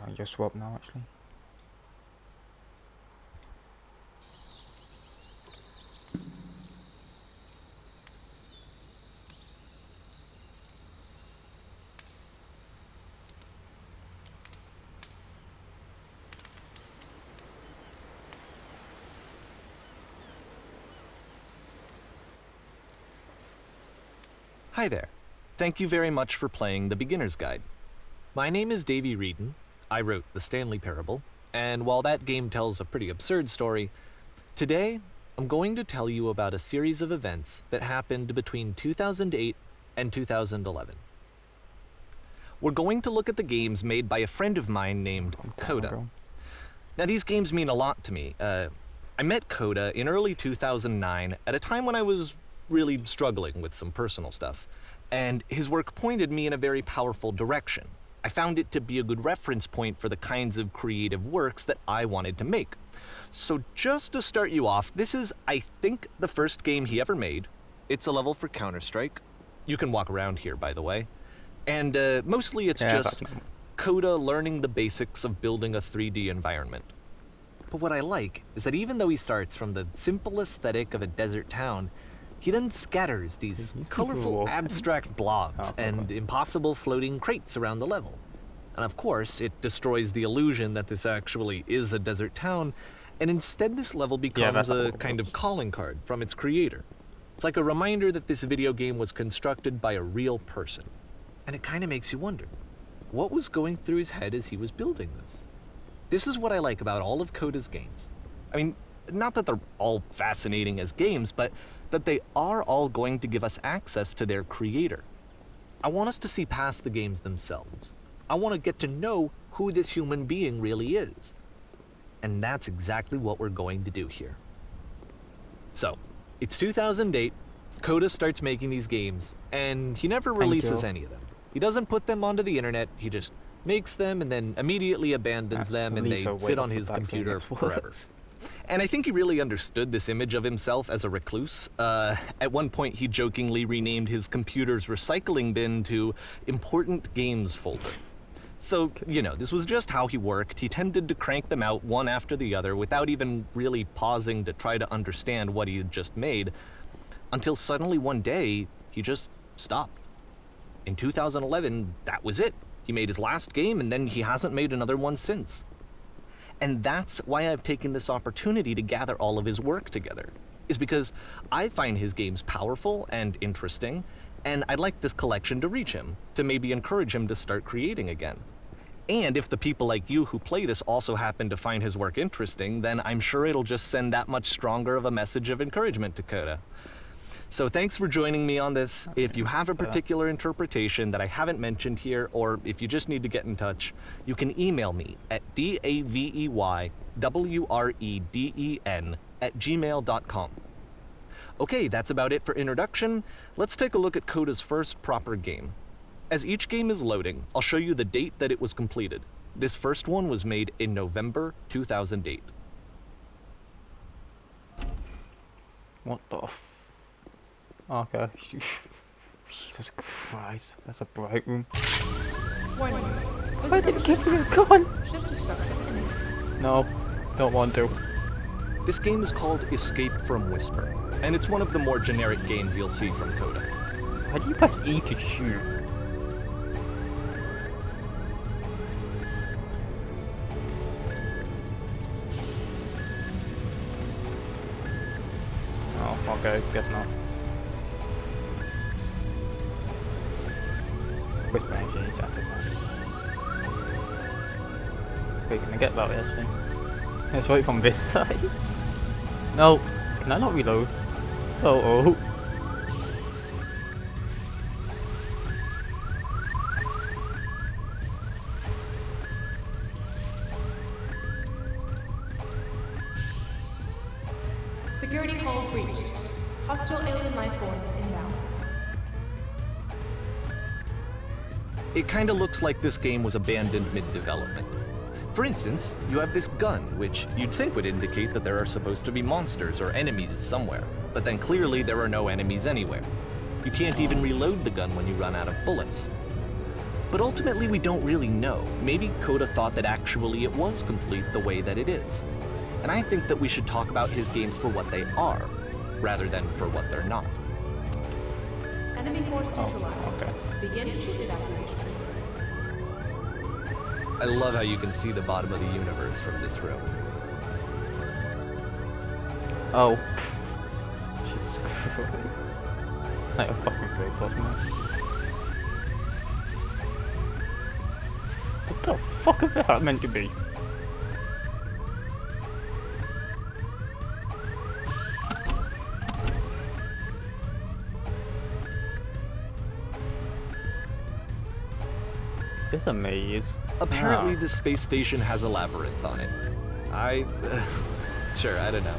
I just swap now actually. Hi there. Thank you very much for playing The Beginner's Guide. My name is Davey Reedon. I wrote The Stanley Parable, and while that game tells a pretty absurd story, today I'm going to tell you about a series of events that happened between 2008 and 2011. We're going to look at the games made by a friend of mine named Coda. Now, these games mean a lot to me. I met Coda in early 2009 at a time when I was really struggling with some personal stuff, and his work pointed me in a very powerful direction. I found it to be a good reference point for the kinds of creative works that I wanted to make. So just to start you off, this is, I think, the first game he ever made. It's a level for Counter-Strike. You can walk around here, by the way. And mostly it's just Coda learning the basics of building a 3D environment. But what I like is that even though he starts from the simple aesthetic of a desert town, he then scatters these colorful abstract blobs and impossible floating crates around the level. And of course, it destroys the illusion that this actually is a desert town, and instead this level becomes a kind of calling card from its creator. It's like a reminder that this video game was constructed by a real person. And it kind of makes you wonder, what was going through his head as he was building this? This is what I like about all of Coda's games. I mean, not that they're all fascinating as games, but that they are all going to give us access to their creator. I want us to see past the games themselves. I want to get to know who this human being really is. And that's exactly what we're going to do here. So, it's 2008, Coda starts making these games, and he never releases any of them. He doesn't put them onto the internet, he just makes them and then immediately abandons them, and they sit on his computer forever. And I think he really understood this image of himself as a recluse. At one point, he jokingly renamed his computer's recycling bin to Important Games Folder. So, you know, this was just how he worked. He tended to crank them out one after the other without even really pausing to try to understand what he had just made, until suddenly one day, he just stopped. In 2011, that was it. He made his last game, and then he hasn't made another one since. And that's why I've taken this opportunity to gather all of his work together, is because I find his games powerful and interesting, and I'd like this collection to reach him, to maybe encourage him to start creating again. And if the people like you who play this also happen to find his work interesting, then I'm sure it'll just send that much stronger of a message of encouragement to Coda. So thanks for joining me on this. If you have a particular interpretation that I haven't mentioned here, or if you just need to get in touch, you can email me at daveywreden@gmail.com. Okay, that's about it for introduction. Let's take a look at Coda's first proper game. As each game is loading, I'll show you the date that it was completed. This first one was made in November 2008. What the Okay. Jesus Christ, that's a bright room. Why did it give me a gun? No, don't want to. This game is called Escape from Whisper, and it's one of the more generic games you'll see from Coda. How do you press E to shoot? Oh, okay, guess not. Whisper engine needs active. Wait, can I get that way actually? Let's wait from this side. No, can I not reload? Oh. Security hull breached. Hostile alien life forms inbound. It kinda looks like this game was abandoned mid-development. For instance, you have this gun, which you'd think would indicate that there are supposed to be monsters or enemies somewhere, but then clearly there are no enemies anywhere. You can't even reload the gun when you run out of bullets. But ultimately, we don't really know. Maybe Coda thought that actually it was complete the way that it is. And I think that we should talk about his games for what they are, rather than for what they're not. Enemy force neutralized. Okay. Begin ship evacuation. I love how you can see the bottom of the universe from this room. Oh. Jesus Christ. Like a fucking very close man. What the fuck is that meant to be? It's a maze. Apparently, Ah. the space station has a labyrinth on it. Sure, I don't know.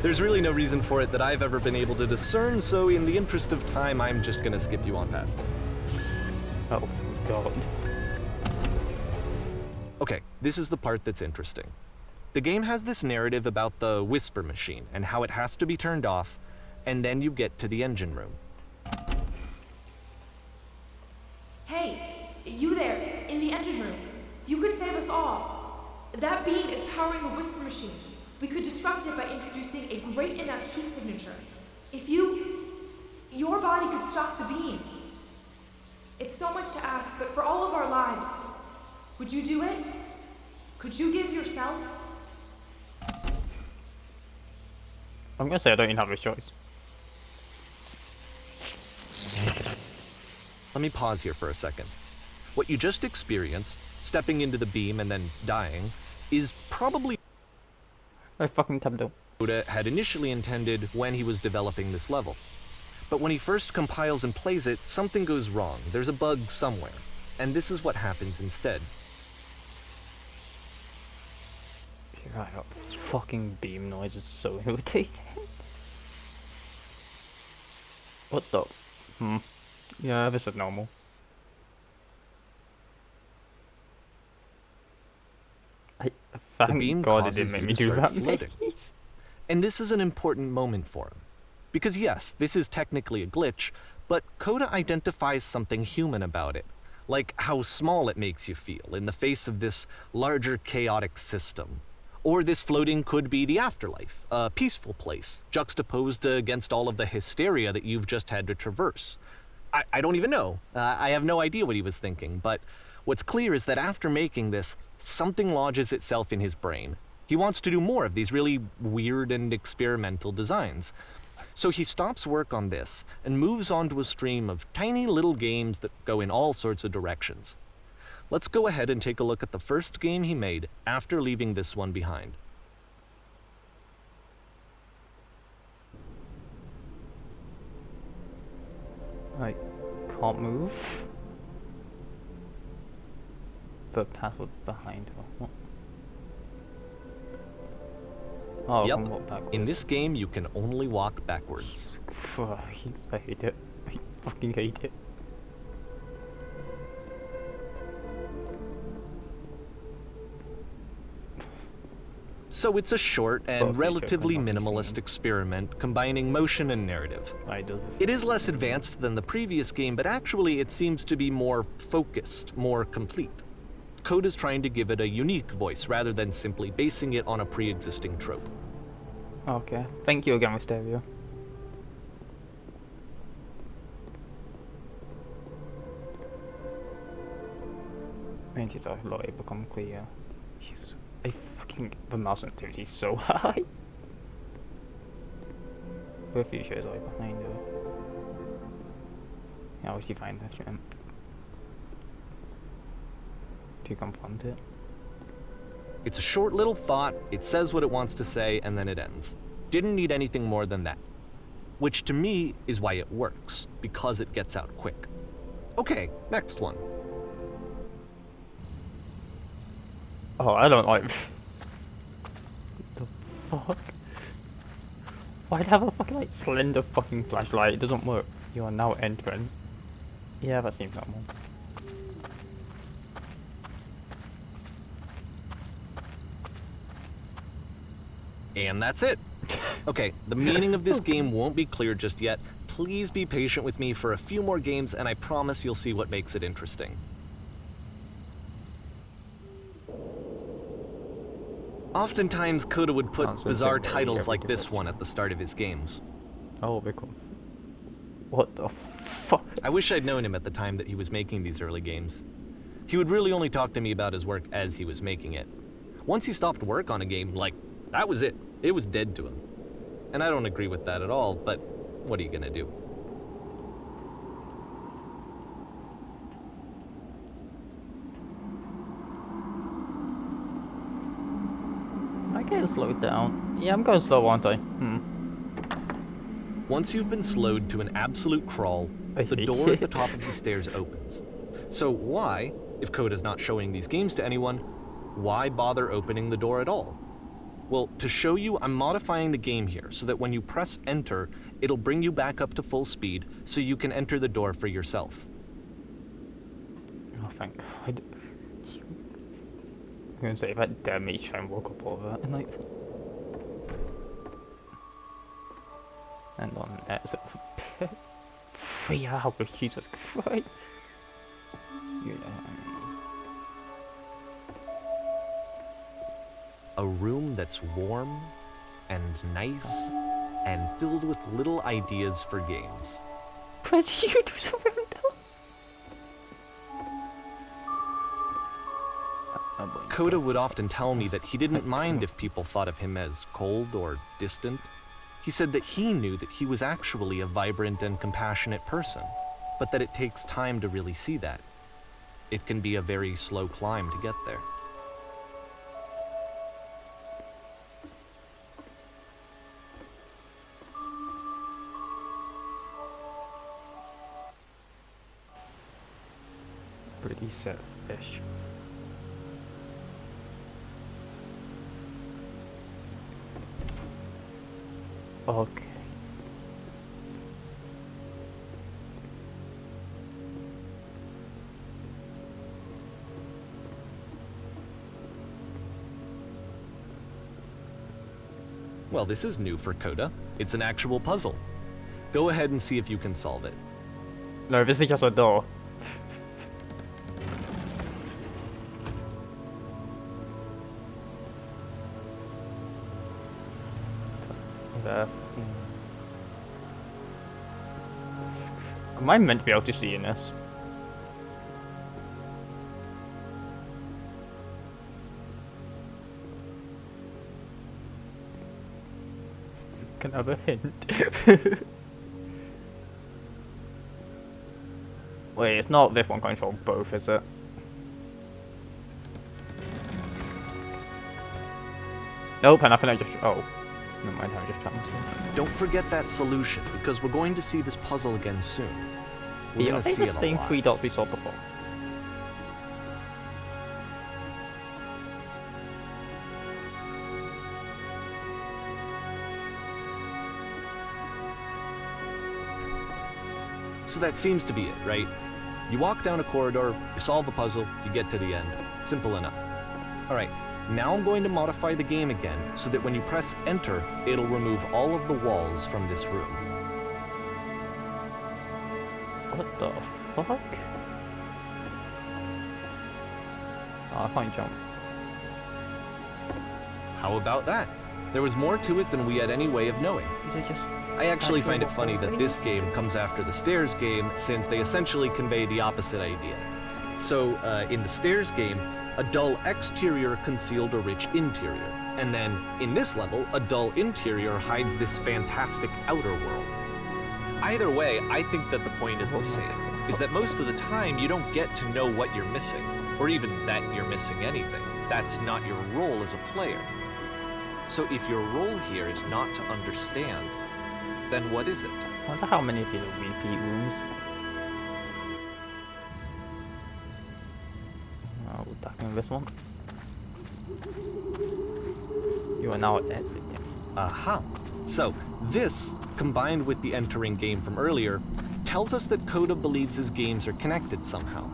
There's really no reason for it that I've ever been able to discern, so in the interest of time, I'm just gonna skip you on past it. Oh god. Okay, this is the part that's interesting. The game has this narrative about the whisper machine and how it has to be turned off, and then you get to the engine room. Hey, you there, in the engine room. You could save us all. That beam is powering the whisper machine. We could disrupt it by introducing a great enough heat signature. If your body could stop the beam. It's so much to ask, but for all of our lives, would you do it? Could you give yourself? I'm gonna say I don't even have a choice. Let me pause here for a second. What you just experienced, stepping into the beam and then dying, is probably I fucking tapped out. Coda had initially intended when he was developing this level. But when he first compiles and plays it, something goes wrong. There's a bug somewhere. And this is what happens instead. Right, that fucking beam noise is so irritating. What the? Yeah, this is normal. Thank beam God it causes didn't make you me to do start that. floating. Maze. And this is an important moment for him. Because yes, this is technically a glitch, but Coda identifies something human about it. Like how small it makes you feel in the face of this larger chaotic system. Or this floating could be the afterlife, a peaceful place, juxtaposed against all of the hysteria that you've just had to traverse. I don't even know. I have no idea what he was thinking, but what's clear is that after making this, something lodges itself in his brain. He wants to do more of these really weird and experimental designs. So he stops work on this and moves on to a stream of tiny little games that go in all sorts of directions. Let's go ahead and take a look at the first game he made after leaving this one behind. I can't move. The password behind her. What? Oh, I Yep. can walk backwards. In this game, you can only walk backwards. Jesus Christ, I hate it. I fucking hate it. So it's a short Well, and feature relatively from what I've minimalist seen. experiment combining motion and narrative. I do. It is less advanced than the previous game, but actually it seems to be more focused, more complete. Coda's trying to give it a unique voice rather than simply basing it on a pre-existing trope. Okay. Thank you again, Mysterio. Thank you, let it become clear. Jesus. The mouse sensitivity is so high. The future is right behind her. How would she find that shrimp? To confront it? It's a short little thought, it says what it wants to say, and then it ends. Didn't need anything more than that. Which to me is why it works, because it gets out quick. Okay, next one. Oh, I don't like this. What the fuck? Why'd have a fucking like slender fucking flashlight? It doesn't work. You are now entering. Yeah, that seems normal. And that's it. Okay, the meaning of this game won't be clear just yet. Please be patient with me for a few more games and I promise you'll see what makes it interesting. Oftentimes, Coda would put Sounds bizarre like very titles like everyday this one at the start of his games. Oh, very cool. What the fuck? I wish I'd known him at the time that he was making these early games. He would really only talk to me about his work as he was making it. Once he stopped work on a game, like, that was it. It was dead to him. And I don't agree with that at all, but what are you gonna do? I get slowed down. Yeah, I'm going slow, aren't I? Once you've been slowed to an absolute crawl, I the hate door at it. the top of the stairs opens. So why, if Coda's not showing these games to anyone, why bother opening the door at all? Well, to show you, I'm modifying the game here so that when you press enter, it'll bring you back up to full speed so you can enter the door for yourself. Oh, thank God. I'm gonna say that damage try and walk up all that and like. And on that, so 3 hours, Jesus Christ. You know. A room that's warm and nice and filled with little ideas for games. Where did you do something else? Coda would often tell me that he didn't mind if people thought of him as cold or distant. He said that he knew that he was actually a vibrant and compassionate person, but that it takes time to really see that. It can be a very slow climb to get there. Pretty set fish. Okay. Well, this is new for Coda. It's an actual puzzle. Go ahead and see if you can solve it. No, this is just a door. Am I meant to be able to see in this? Can I have a hint? Wait, it's not this one control both, is it? Nope, and I think I just... Oh. Never mind, I just trying to see. Don't forget that solution, because we're going to see this puzzle again soon. We're Yeah, I gonna think see the it a same lot. 3 dots we saw before. So that seems to be it, right? You walk down a corridor, you solve the puzzle, you get to the end. Simple enough. Alright, now I'm going to modify the game again so that when you press enter, it'll remove all of the walls from this room. What the fuck? Oh, I can't jump. How about that? There was more to it than we had any way of knowing. Is it just... I actually find it funny that this game comes after the Stairs game, since they essentially convey the opposite idea. So, in the Stairs game, a dull exterior concealed a rich interior. And then, in this level, a dull interior hides this fantastic outer world. Either way, I think that the point is the same, is that most of the time you don't get to know what you're missing, or even that you're missing anything. That's not your role as a player. So if your role here is not to understand, then what is it? I wonder how many of these are repeat rooms. Oh, we're back in this one. You are now exiting. Aha! So, this, combined with the entering game from earlier, tells us that Coda believes his games are connected somehow.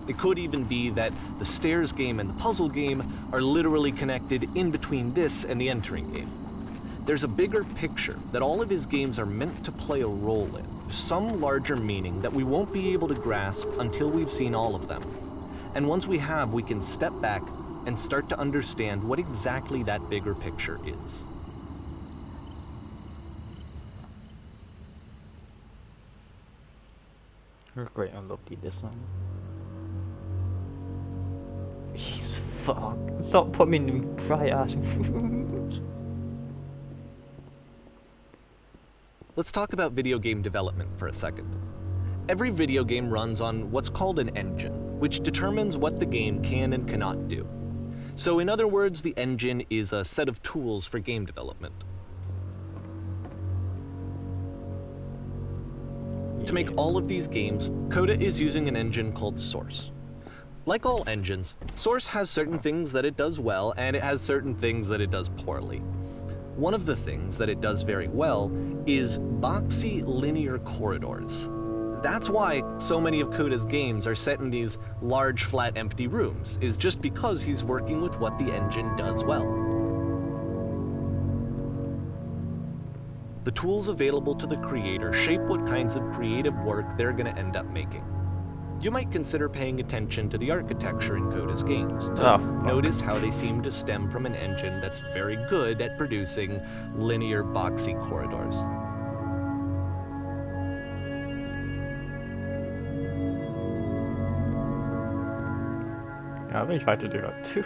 It could even be that the Stairs game and the puzzle game are literally connected in between this and the entering game. There's a bigger picture that all of his games are meant to play a role in, some larger meaning that we won't be able to grasp until we've seen all of them. And once we have, we can step back, and start to understand what exactly that bigger picture is. Great, I love this one. Jeez, fuck. Stop putting me in bright ass rooms. Let's talk about video game development for a second. Every video game runs on what's called an engine, which determines what the game can and cannot do. So in other words, the engine is a set of tools for game development. To make all of these games, Coda is using an engine called Source. Like all engines, Source has certain things that it does well, and it has certain things that it does poorly. One of the things that it does very well is boxy linear corridors. That's why so many of Coda's games are set in these large, flat, empty rooms, is just because he's working with what the engine does well. The tools available to the creator shape what kinds of creative work they're going to end up making. You might consider paying attention to the architecture in Coda's games to notice how they seem to stem from an engine that's very good at producing linear, boxy corridors. Yeah, I've been trying to do that too.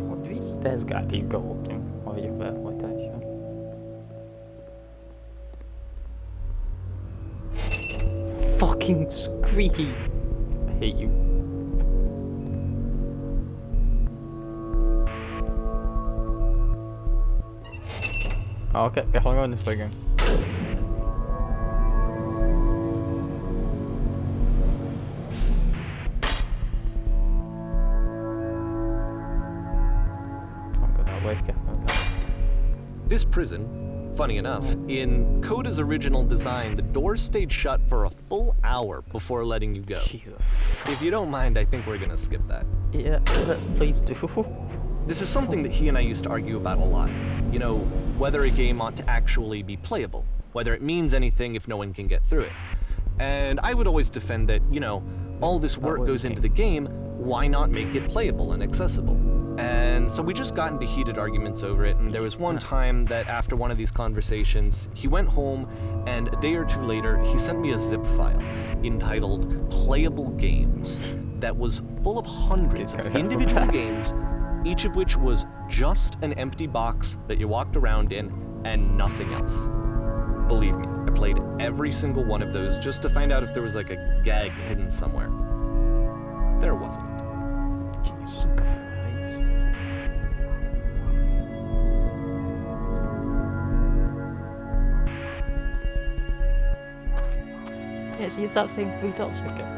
What do these stairs got to go up to? Why are you there? What that shit? Fucking squeaky! I hate you. Oh, okay, guess I'm going this way again. This prison, funny enough, in Coda's original design, the doors stayed shut for a full hour before letting you go. Jesus. If you don't mind, I think we're gonna skip that. Yeah, please do. This is something that he and I used to argue about a lot. You know, whether a game ought to actually be playable, whether it means anything if no one can get through it. And I would always defend that, you know, all this work goes into the game, why not make it playable and accessible? And so we just got into heated arguments over it, and there was one time that after one of these conversations, he went home, and a day or two later, he sent me a zip file entitled Playable Games that was full of hundreds of individual games, each of which was just an empty box that you walked around in and nothing else. Believe me, I played every single one of those just to find out if there was like a gag hidden somewhere. There wasn't. Jesus Christ. Yes, use that same 3 dots again.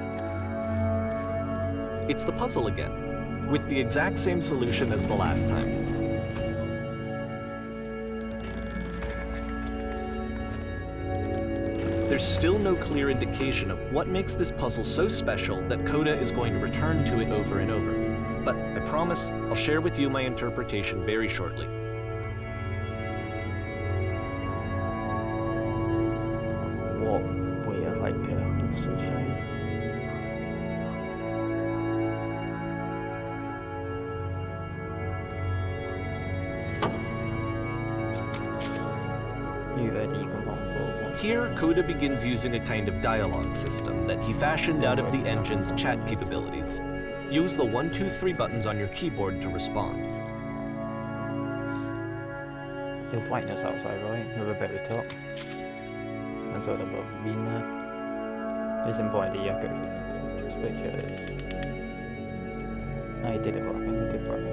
It's the puzzle again, with the exact same solution as the last time. There's still no clear indication of what makes this puzzle so special that Coda is going to return to it over and over. But I promise I'll share with you my interpretation very shortly. What weird, like, sunshine. You ready? You can Here, Coda begins using a kind of dialogue system that he fashioned out of the engine's chat capabilities. Use the 1, 2, 3 buttons on your keyboard to respond. The whiteness outside, right? At the very top. And sort of above green there. It's important that you go through these pictures. I did it wrong, I did it wrong.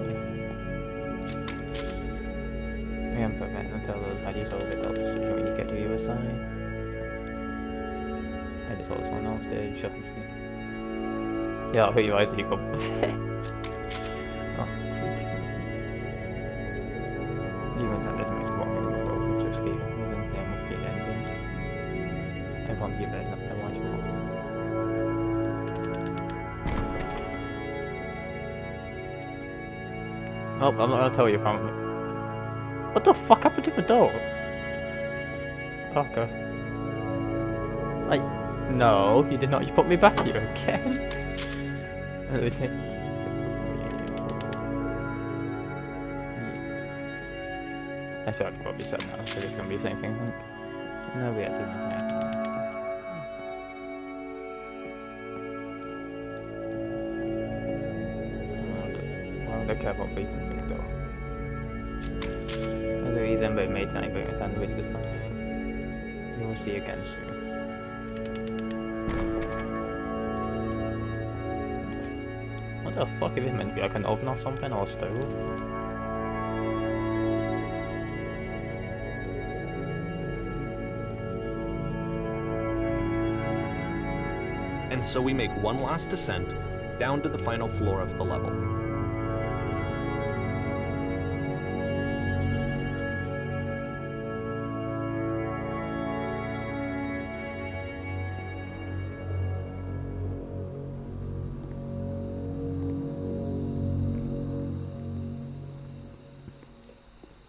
I am put back and tell those ideas all get up so when you get to your side. I just saw someone else did, shut me. Yeah, I'll hit your eyes and you go. Oh. You went on this much more than you go, which is scary. You went there with the ending. I won't give it up, I want you more. Oh, I'm not gonna tell you apparently. What the fuck happened to the door? Okay. No, you did not. You put me back here again. I feel like I probably said that, so it's gonna be the same thing, I think. No, we are doing that. I don't care about faith and things though. There's a reason they made something big and sandwich is fine. You will see again soon. What the fuck is it meant to be, like an oven or something, or a stove? And so we make one last descent down to the final floor of the level.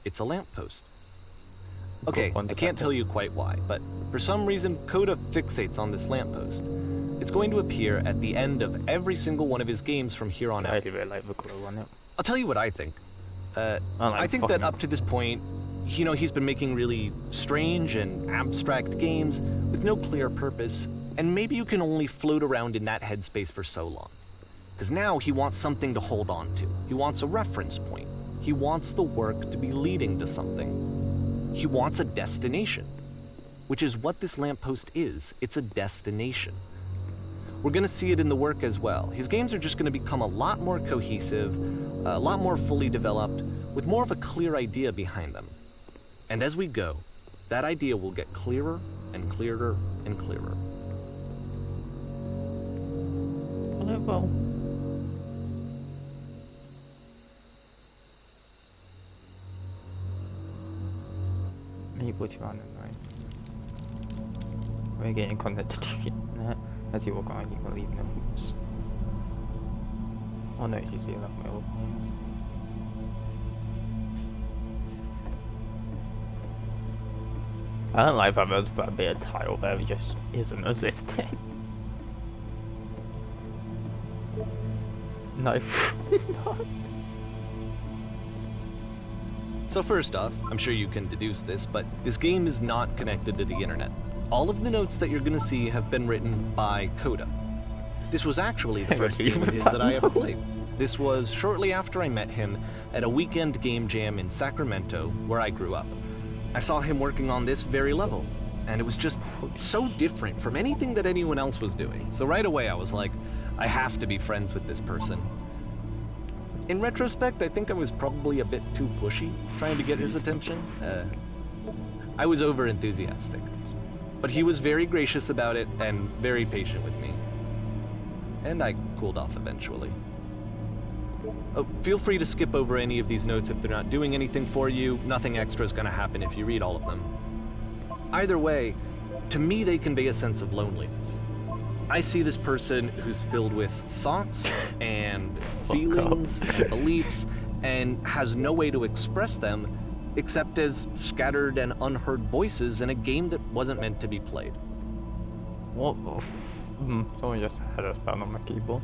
It's a lamppost. Okay, I can't tell you quite why, but for some reason, Coda fixates on this lamppost. It's going to appear at the end of every single one of his games from here on out. I really like the glow on it. I'll tell you what I think. I think that up to this point, you know, he's been making really strange and abstract games with no clear purpose, and maybe you can only float around in that headspace for so long. Because now he wants something to hold on to. He wants a reference point. He wants the work to be leading to something. He wants a destination, which is what this lamppost is. It's a destination. We're going to see it in the work as well. His games are just going to become a lot more cohesive, a lot more fully developed, with more of a clear idea behind them. And as we go, that idea will get clearer and clearer and clearer. Well, it will. You put you on it, right? We're getting connected to it. As you walk on, you can leave notes. Oh no, you see that my old names. I don't like that there's that bit of tile there that just isn't existing. No. No. So first off, I'm sure you can deduce this, but this game is not connected to the internet. All of the notes that you're going to see have been written by Coda. This was actually the first game of his that I ever played. This was shortly after I met him at a weekend game jam in Sacramento, where I grew up. I saw him working on this very level, and it was just so different from anything that anyone else was doing. So right away I was like, I have to be friends with this person. In retrospect, I think I was probably a bit too pushy, trying to get his attention. I was over-enthusiastic. But he was very gracious about it and very patient with me. And I cooled off eventually. Oh, feel free to skip over any of these notes if they're not doing anything for you. Nothing extra is going to happen if you read all of them. Either way, to me they convey a sense of loneliness. I see this person who's filled with thoughts and feelings and beliefs and has no way to express them except as scattered and unheard voices in a game that wasn't meant to be played. What? Someone just had a spell on my keyboard.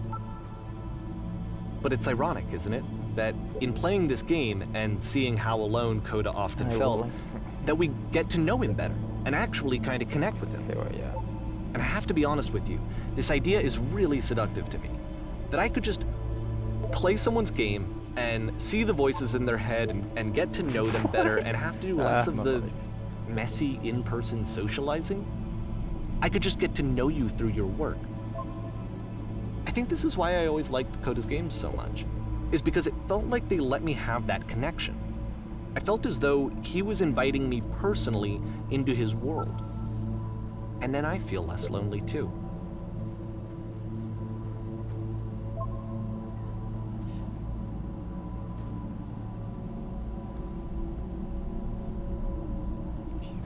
But it's ironic, isn't it? That in playing this game and seeing how alone Coda often felt, that we get to know him better and actually kind of connect with him. Yeah. And I have to be honest with you, this idea is really seductive to me. That I could just play someone's game and see the voices in their head and get to know them better and have to do less of the messy in-person socializing. I could just get to know you through your work. I think this is why I always liked Coda's games so much, is because it felt like they let me have that connection. I felt as though he was inviting me personally into his world. And then I feel less lonely too.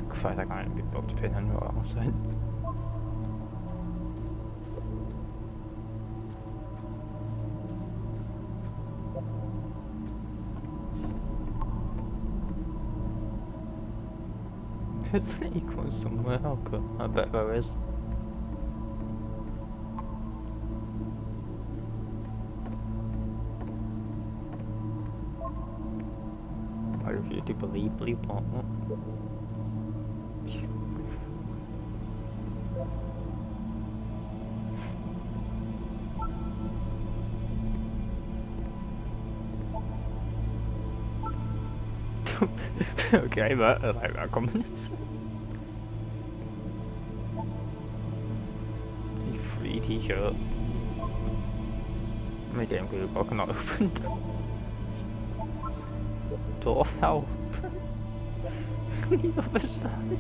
Christ, I can't be booked to pin on what I was saying. There's an equal somewhere, I bet there is. you to believe what? Okay, but I like that comment. Free t-shirt. My damn good I cannot open. Door help. The other side.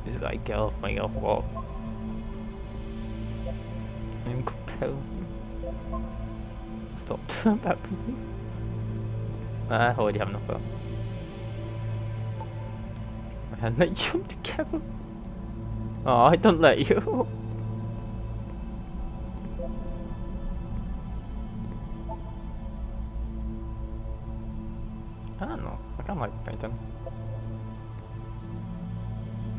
This guy get off my off what? I'm compelled. Stop turn back please. I already have enough fun. I had let you jump together. Oh, I don't let you. I don't know. I kind of like painting.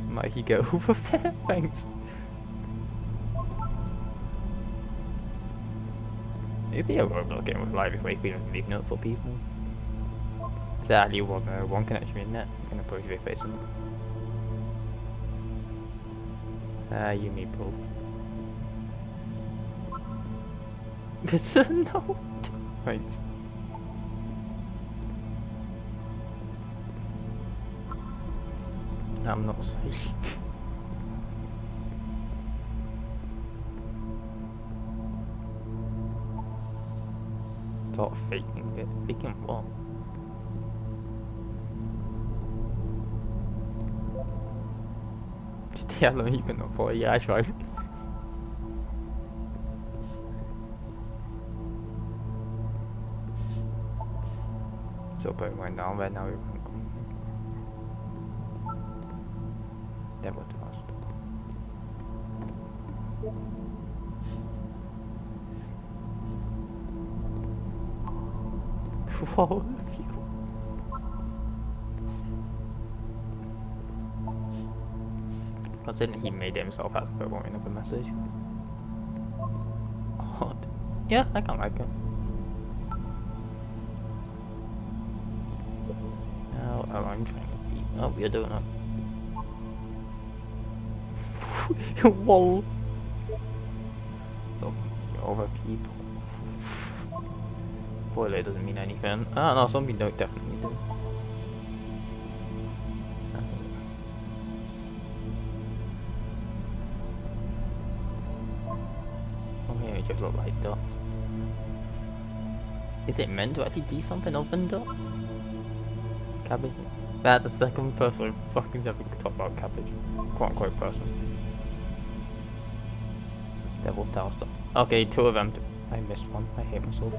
Might he go over there? Thanks. It'd be a Roblox game with live if we couldn't leave note for people. Sadly, one connection in there. I'm gonna put your face on it. You need both. This is a note. Thanks. I'm not safe. Stop faking it. Faking what? How long are you gonna for? Yeah, I tried. So but right now we're Never trust. Whoa, considering he made himself as the point of a message. Odd. Yeah, I can like it. Now I'm trying to beat. Oh, you're doing it. Whoa. So other people. Spoiler doesn't mean anything. Ah no, some people definitely do. Okay, it just look like dots. Is it meant to actually be something other than dots? Cabbage? That's the second person who fucking ever talked about cabbage. Quote unquote person. Devil Tower stuff. Okay, two of them. I missed one. I hate myself.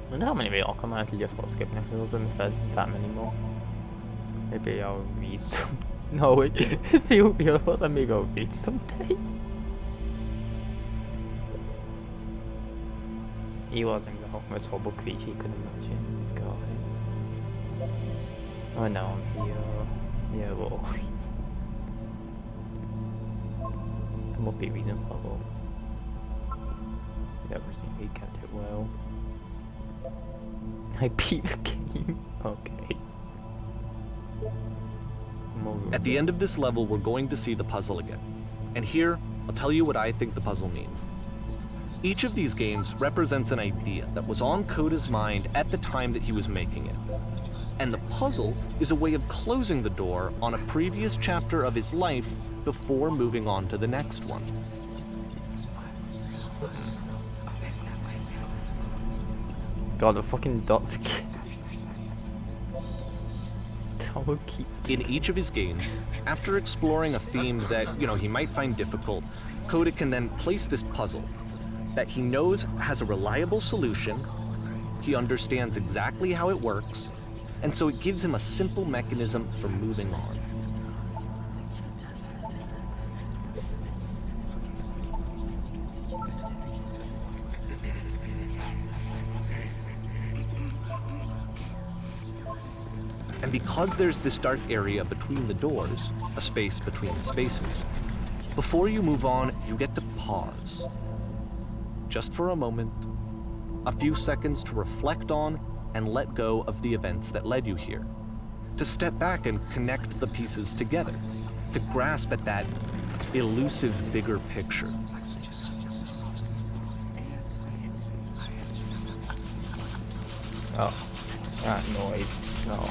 I wonder how many we are. I might actually just got skipping a few of them if there's that many more. Maybe I'll read some. No, wait. Feel beautiful. Let me go read someday. He wasn't the most horrible creature you could imagine. Go ahead. Oh no, I'm here. Yeah, well. There must be a reason for that. Everything we kept it well. I beat the game. Okay. At the end of this level, we're going to see the puzzle again. And here, I'll tell you what I think the puzzle means. Each of these games represents an idea that was on Coda's mind at the time that he was making it. And the puzzle is a way of closing the door on a previous chapter of his life before moving on to the next one. God, the fucking dots again. will keep. In each of his games, after exploring a theme that, he might find difficult, Koda can then place this puzzle that he knows has a reliable solution, he understands exactly how it works, and so it gives him a simple mechanism for moving on. And because there's this dark area between the doors, a space between the spaces, before you move on, you get to pause. Just for a moment, a few seconds to reflect on and let go of the events that led you here. To step back and connect the pieces together. To grasp at that elusive bigger picture. Oh, that noise. No.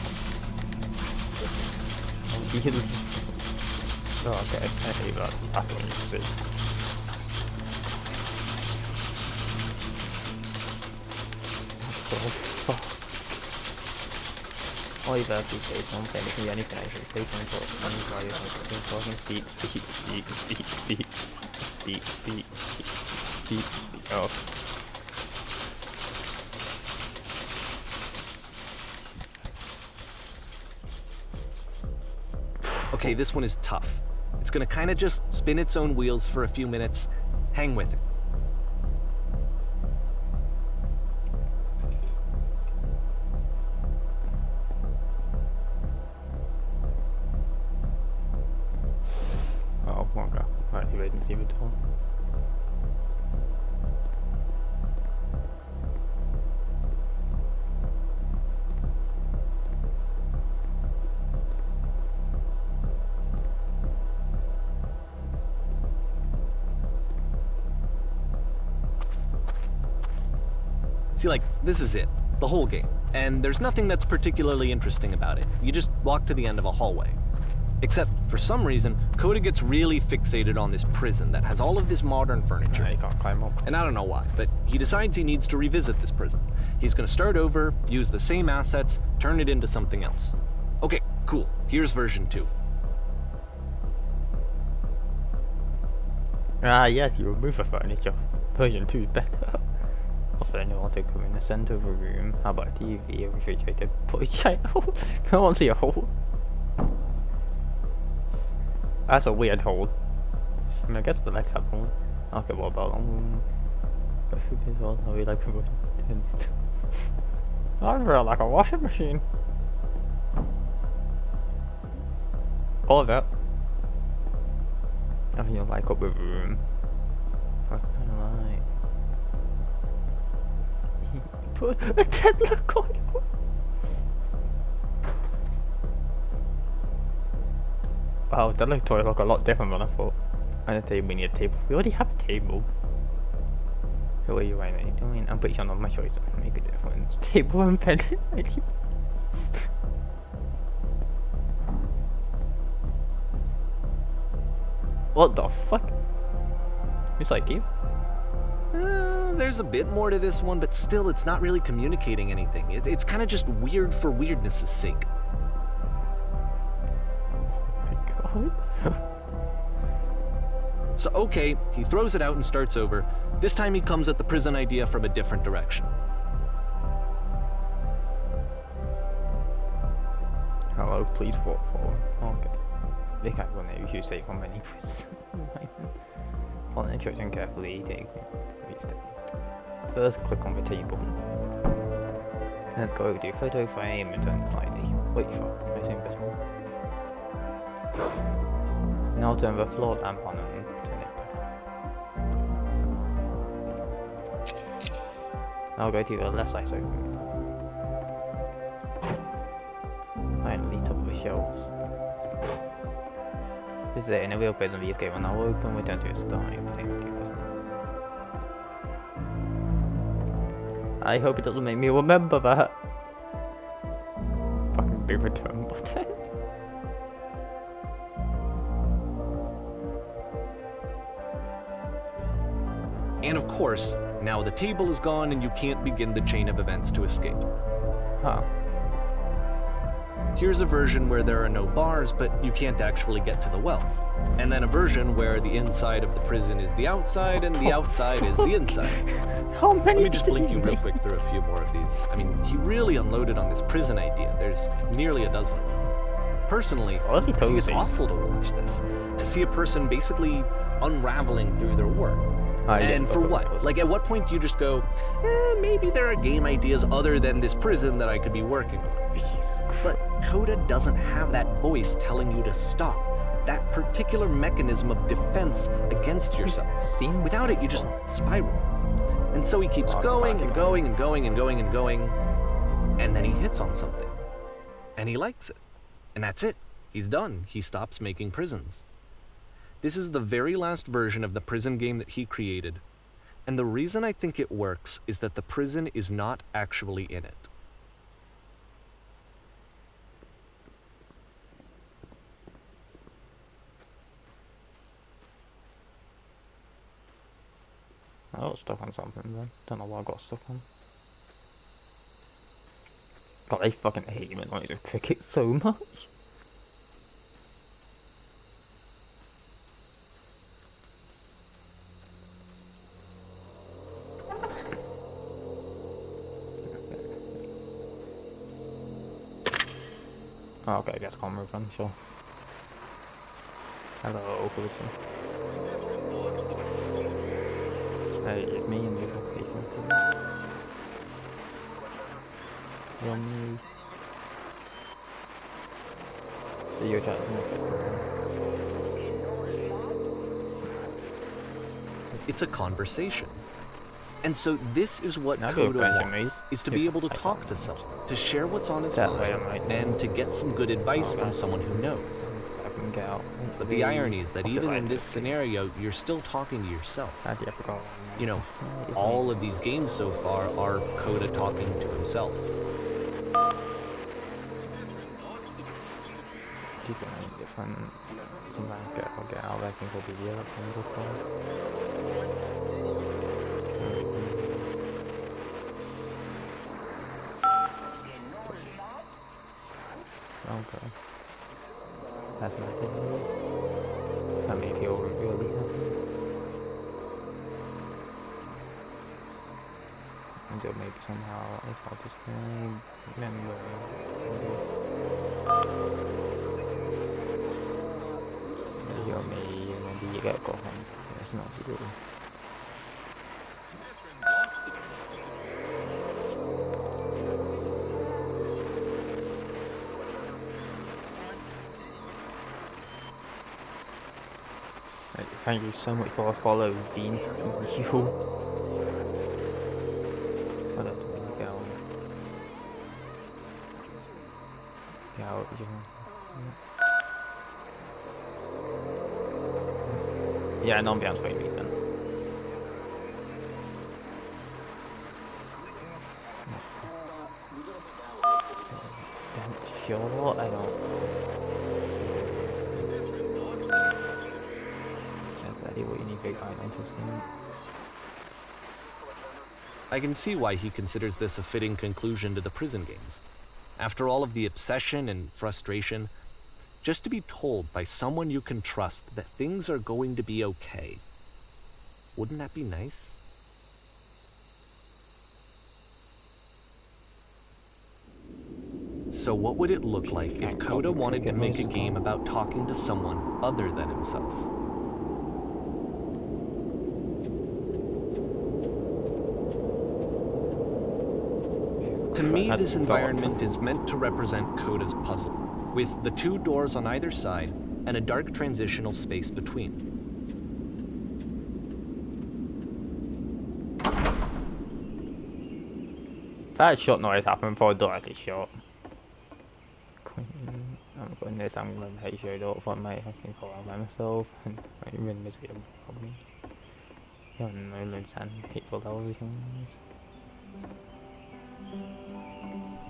Oh, okay. I hate that. That's what you see. Oh, fuck. All you've ever say something, it can be anything actually. Say something, speak. Oh. Okay, this one is tough. It's gonna kinda just spin its own wheels for a few minutes. Hang with it. Oh, okay. Right, you wait and see it all. See, like, this is it. The whole game. And there's nothing that's particularly interesting about it. You just walk to the end of a hallway. Except, for some reason, Koda gets really fixated on this prison that has all of this modern furniture. Yeah, you can't climb up. And I don't know why, but he decides he needs to revisit this prison. He's gonna start over, use the same assets, turn it into something else. Okay, cool. Here's version 2. Ah, yes, you remove the furniture. Version 2 is better. Also, I want to go in the center of a room. How about a TV, a refrigerator, put a giant hole? I want to see a hole. That's a weird hole. I mean, I guess the legs have holes. Okay, what about long room? But food is all how we like to I feel like a washing machine. All of it. I think you'll like up with the room. What's kind of like? Put a Tesla coil. Wow, that little toy look a lot different than I thought. And a table, we need a table. We already have a table. Who are you right now? You're doing? I'm pretty sure not my choice to make a difference. Table and pen. What the fuck? It's like you. There's a bit more to this one, but still, it's not really communicating anything. It's kind of just weird for weirdness' sake. Oh my god. So, okay, he throws it out and starts over. This time he comes at the prison idea from a different direction. Hello, please vote for. Okay. They can't go there. You should say from any prison. Follow the instruction carefully. Take restep. First, click on the table. Let's go to photo frame and turn slightly. Wait for. I think this one. Now turn the floor lamp on and turn it back. Now go to the left side sofa. Finally, top of the shelves. This is it. In a real prison, these gates will now open. Return to its time. I hope it doesn't make me remember that. Fucking big return button. And of course, now the table is gone and you can't begin the chain of events to escape. Huh. Here's a version where there are no bars, but you can't actually get to the well. And then a version where the inside of the prison is the outside and the outside is the inside. How many? Let me just blink you real quick through a few more of these. I mean, he really unloaded on this prison idea. There's nearly a dozen of them. Personally, I think it's awful to watch this. To see a person basically unraveling through their work. And for what? Like, at what point do you just go, maybe there are game ideas other than this prison that I could be working on? But Coda doesn't have that voice telling you to stop. That particular mechanism of defense against yourself. Without it, you just spiral. And so he keeps going and going and going and going and going, and then he hits on something. And he likes it. And that's it. He's done. He stops making prisons. This is the very last version of the prison game that he created. And the reason I think it works is that the prison is not actually in it. I got stuck on something then. Don't know what I got stuck on. God, I fucking hate him when he's a cricket so much. Oh, okay, I guess I can't move then, sure. Hello, citizens. Hey, it's me and the location. You're me. So you're chatting. It's a conversation. And so this is what Now Coda go wants, is to be able to talk to someone, to share what's on his mind, and to get some good advice from someone who knows. I can get out. But the irony is that even in this scenario, you're still talking to yourself. You know, all of these games so far are Coda talking to himself. Different. Sometimes get out there and go be here. Okay. That's not it. That made me feel really happy. And so maybe somehow it's not just remember. You're me, and maybe you get go home. That's not too good. Thank you so much for following Dean. You. I don't know, get on. Get out, yeah, non-bounce rate makes sense. Sure, I don't. What you need big interest in. I can see why he considers this a fitting conclusion to the prison games. After all of the obsession and frustration, just to be told by someone you can trust that things are going to be okay. Wouldn't that be nice? So what would it look like if Coda wanted to make a game about talking to someone other than himself? To me, this environment is meant to represent Coda's puzzle, with the two doors on either side and a dark transitional space between. That shot noise happened for a directly shot. I'm putting this angle and hate showed up for my fucking call out by myself and I'm in this video probably. You don't know limbs and hateful those things.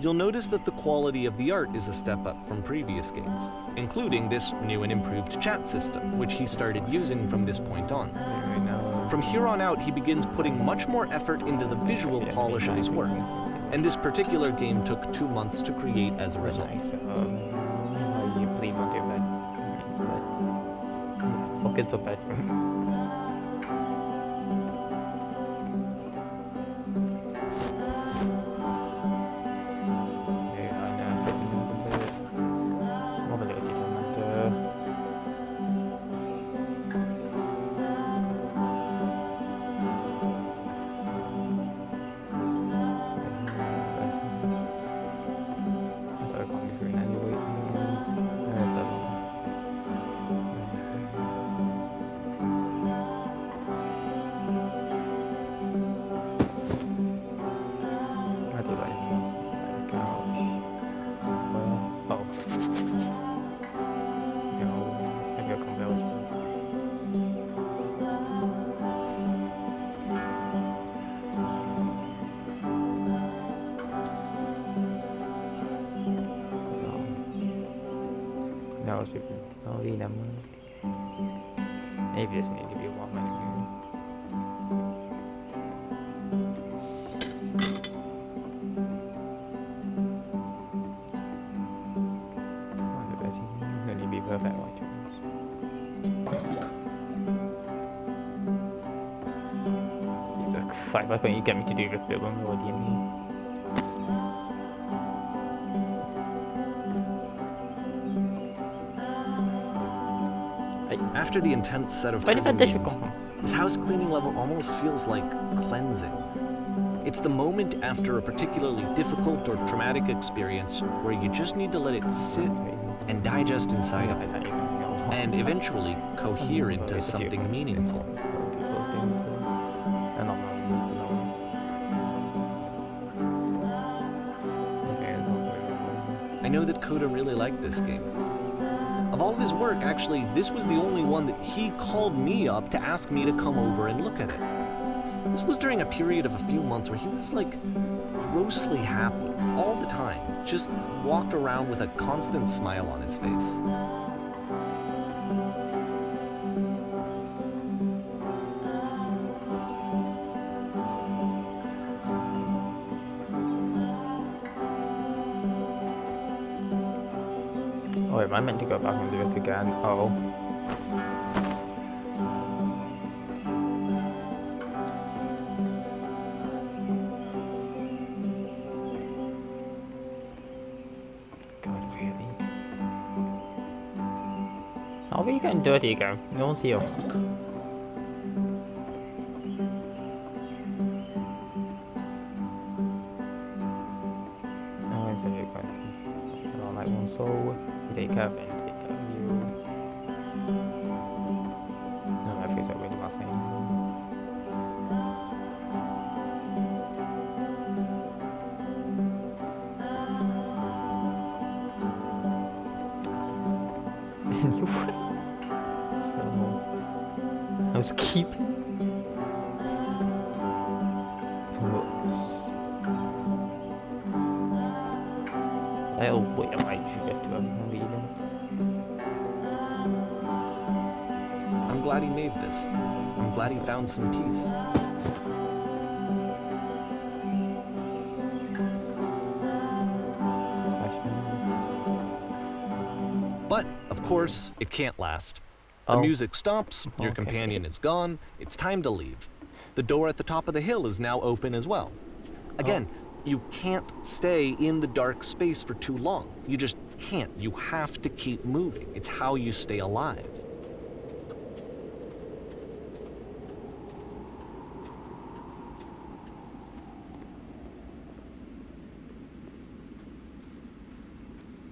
You'll notice that the quality of the art is a step up from previous games, including this new and improved chat system, which he started using from this point on. From here on out, he begins putting much more effort into the visual polish of his work. and this particular game took 2 months to create as a result. Nice. How you believe on doing that? What the fuck is the bedroom? No, super. No, maybe this need to be 1 minute. Going to be perfect like turns. Jesus Christ, why can't you get me to do this bit when we're already in here? After the intense set of Where did that prison dish games, come from? this house cleaning level almost feels like cleansing. It's the moment after a particularly difficult or traumatic experience where you just need to let it sit and digest inside of it, and eventually cohere into something meaningful. I know that Coda really liked this game. Of all of his work, actually, this was the only one that he called me up to ask me to come over and look at it. This was during a period of a few months where he was like grossly happy all the time, just walked around with a constant smile on his face. Oh, am I meant to go back and do this again? Oh. God, really? How are you getting dirty again? No one's here. Oh, it's a good question. I don't like one soul. You take care of it and take care of you. No, I think that really my thing. And you so I was keeping I'll wait a mic shift to everyone reading. I'm glad he made this. I'm glad he found some peace. But, of course, it can't last. The music stops, your companion is gone, it's time to leave. The door at the top of the hill is now open as well. Again, you can't stay in the dark space for too long. You just can't. You have to keep moving. It's how you stay alive.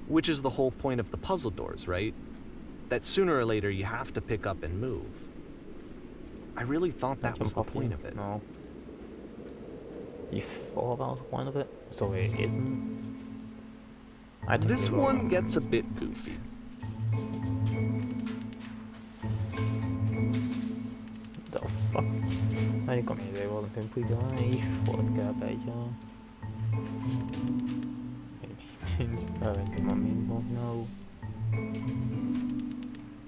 Which is the whole point of the puzzle doors, right? That sooner or later you have to pick up and move. I really thought that was the point of it. No. You thought that was the point of it? So it isn't? This one gets a bit goofy. The fuck? Aí como ele volta um tempo iguais, foda a beija. Perfect momento, no.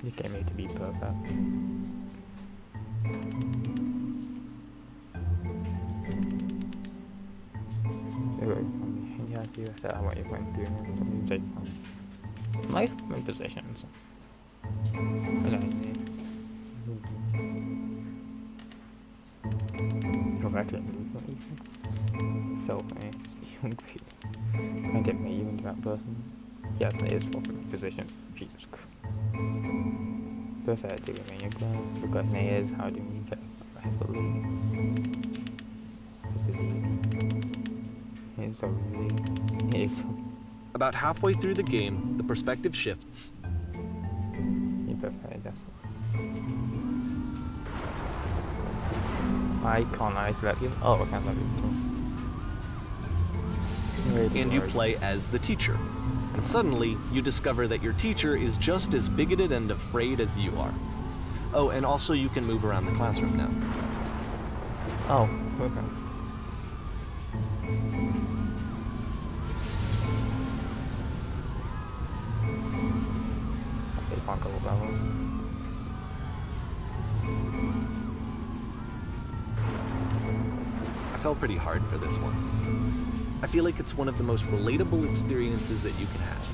You came here to be perfect. There we go. you that what you're going to do now. Take nice in positions. Go back to so nice. Great. I didn't meet you into that person. Yes, it is fucking physician. Jesus Christ. Perfect doing me, you're glad. Look at me is how do you get heavily. This is easy. It is so easy. It is so About halfway through the game, the perspective shifts. you perfect that. I can't let you. Oh, I can't let you. And you play as the teacher. And suddenly, you discover that your teacher is just as bigoted and afraid as you are. Oh, and also you can move around the classroom now. Oh, okay. Okay, can't go that one. I fell pretty hard for this one. I feel like it's one of the most relatable experiences that you can have.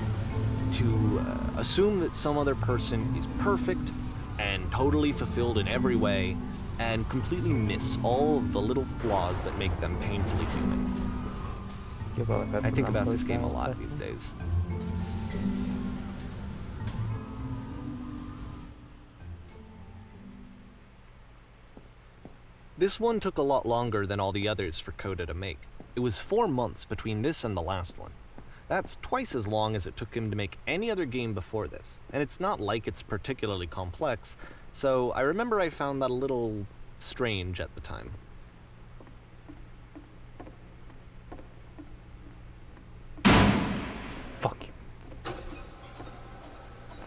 To assume that some other person is perfect and totally fulfilled in every way, and completely miss all of the little flaws that make them painfully human. I think about this game a lot these days. This one took a lot longer than all the others for Coda to make. It was 4 months between this and the last one. That's twice as long as it took him to make any other game before this, and it's not like it's particularly complex, so I remember I found that a little strange at the time. Fuck you.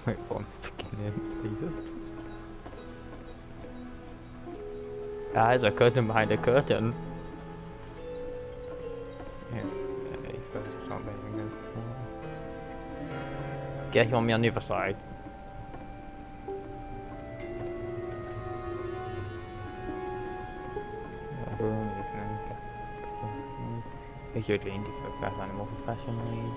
Wait for me fucking name, please. There's a curtain behind the curtain. Yeah, first something against get you on me on the other side. Make your dream to photograph animal professionally.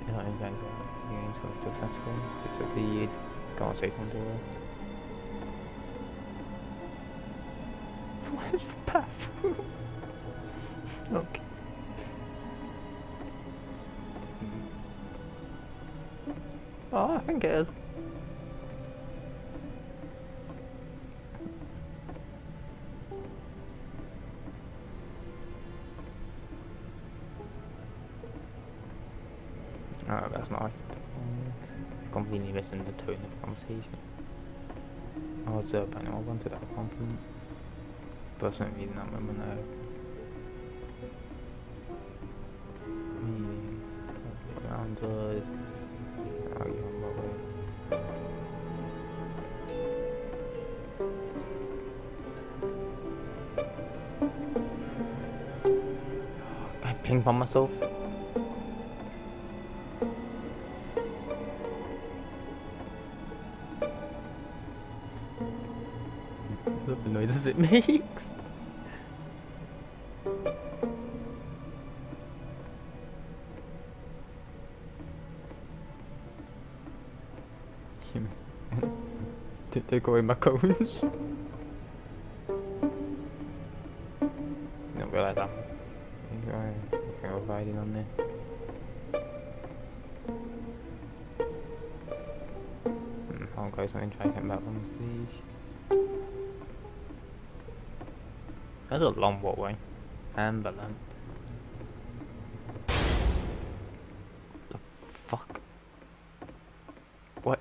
Being successful, to succeed, go on safe on door. Where's the path? Okay. Oh, I think it is. Oh, that's nice. Completely missing the tone of the conversation. I was I wanted that compliment. Personally reading that moment now. Around us. Oh, you on my way. I ping pong myself. Love the noises it makes. Did they go in my cones? Don't realise that. Go riding on there. I'll go something try to get back on stage. That's a long walkway. And the lamp. The fuck? What?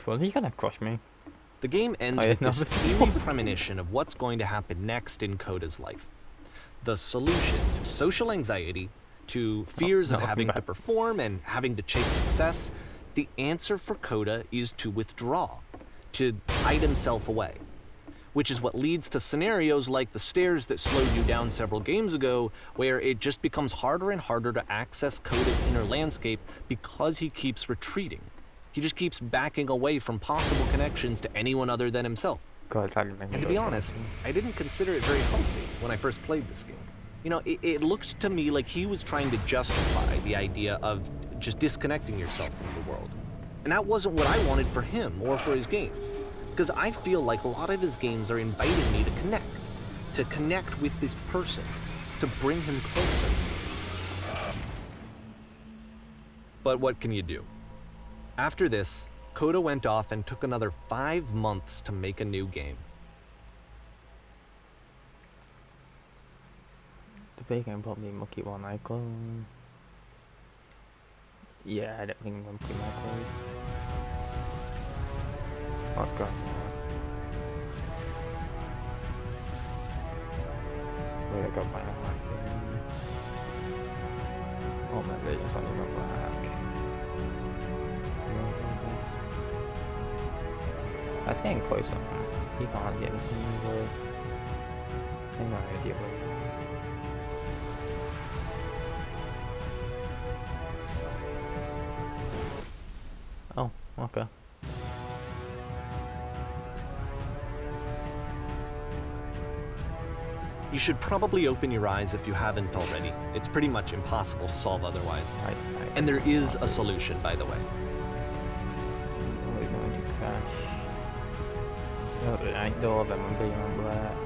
Well, are you gonna crush me? The game ends with this eerie premonition of what's going to happen next in Coda's life. The solution to social anxiety, to fears of having to perform and having to chase success, the answer for Coda is to withdraw, to hide himself away. Which is what leads to scenarios like the stairs that slowed you down several games ago, where it just becomes harder and harder to access Coda's inner landscape because he keeps retreating. He just keeps backing away from possible connections to anyone other than himself. God, and to be honest, I didn't consider it very healthy when I first played this game. It looked to me like he was trying to justify the idea of just disconnecting yourself from the world. And that wasn't what I wanted for him or for his games. Because I feel like a lot of his games are inviting me to connect with this person, to bring him closer. But what can you do? After this, Coda went off and took another 5 months to make a new game. The big game probably mucky one I call. Yeah, I don't think I'm gonna put my clothes. Let's go. Where I got my last game. Oh my legends on the back. That's getting closer. He can't get anything over. I have no idea where. Oh, okay. You should probably open your eyes if you haven't already. It's pretty much impossible to solve otherwise. And there is a solution, by the way. We're going to crash. No, there ain't no of them. I'm being on black.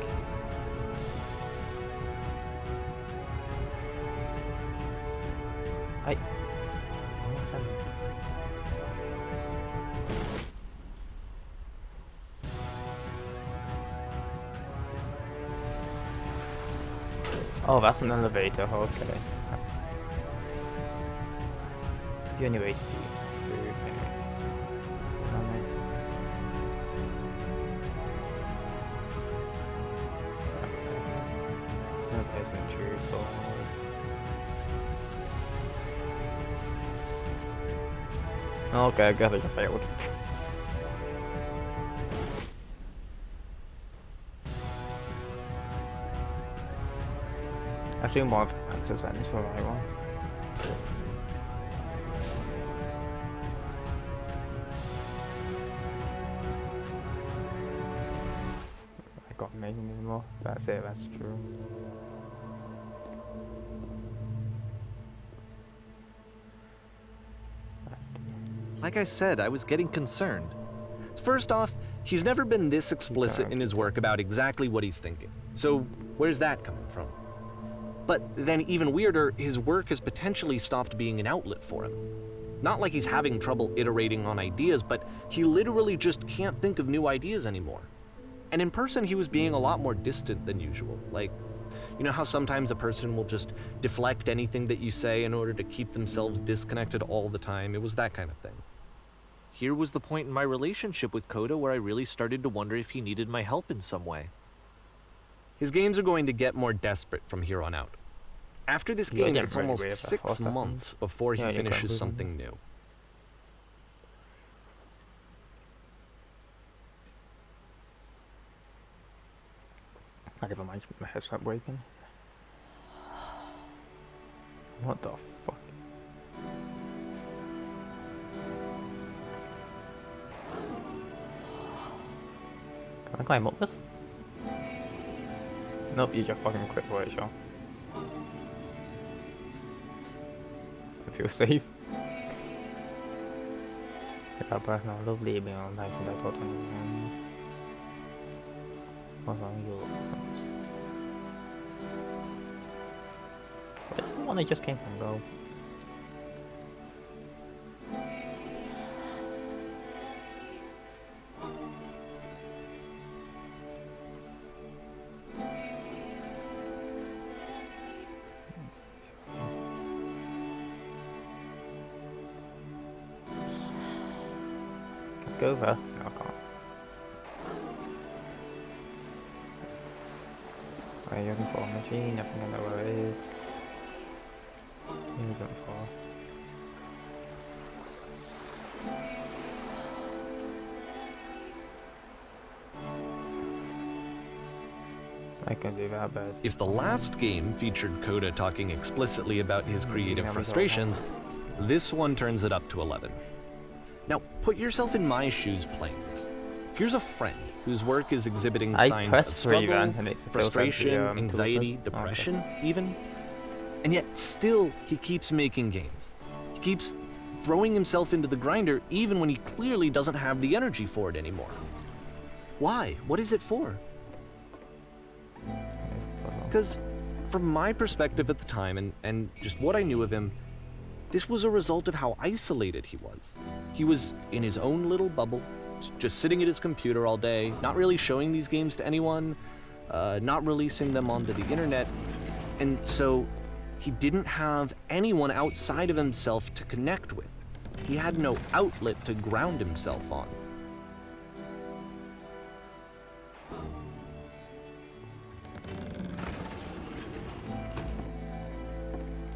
Oh, that's an elevator, okay. You anyway. Okay, I guess I failed. I assume one of the answers then is the right one. I got made anymore. That's it, that's true. Like I said, I was getting concerned. First off, he's never been this explicit in his work about exactly what he's thinking. So where's that coming from? But then even weirder, his work has potentially stopped being an outlet for him. Not like he's having trouble iterating on ideas, but he literally just can't think of new ideas anymore. And in person, he was being a lot more distant than usual. Like, you know how sometimes a person will just deflect anything that you say in order to keep themselves disconnected all the time? It was that kind of thing. Here was the point in my relationship with Coda where I really started to wonder if he needed my help in some way. His games are going to get more desperate from here on out. After this game, it's almost 6 months before he finishes something new. I never mind, my head stopped breaking. What the fuck? Can I climb up this? Nope, you just fucking quit for it, Sean. I feel safe. Our personal lovely being on nice and I thought what's on you? Where's the one I just came from go? Go over. No, I can't. Are you looking for a machine? Nothing I know where it is. It isn't far. I can do that, but if the last game featured Coda talking explicitly about his creative frustrations, this one turns it up to 11. Now, put yourself in my shoes playing this. Here's a friend whose work is exhibiting I signs pressed of free struggle, run and it still says frustration, the, anxiety, toolbars. depression, even. And yet, still, he keeps making games. He keeps throwing himself into the grinder even when he clearly doesn't have the energy for it anymore. Why? What is it for? Because from my perspective at the time and just what I knew of him, this was a result of how isolated he was. He was in his own little bubble, just sitting at his computer all day, not really showing these games to anyone, not releasing them onto the internet, and so he didn't have anyone outside of himself to connect with. He had no outlet to ground himself on.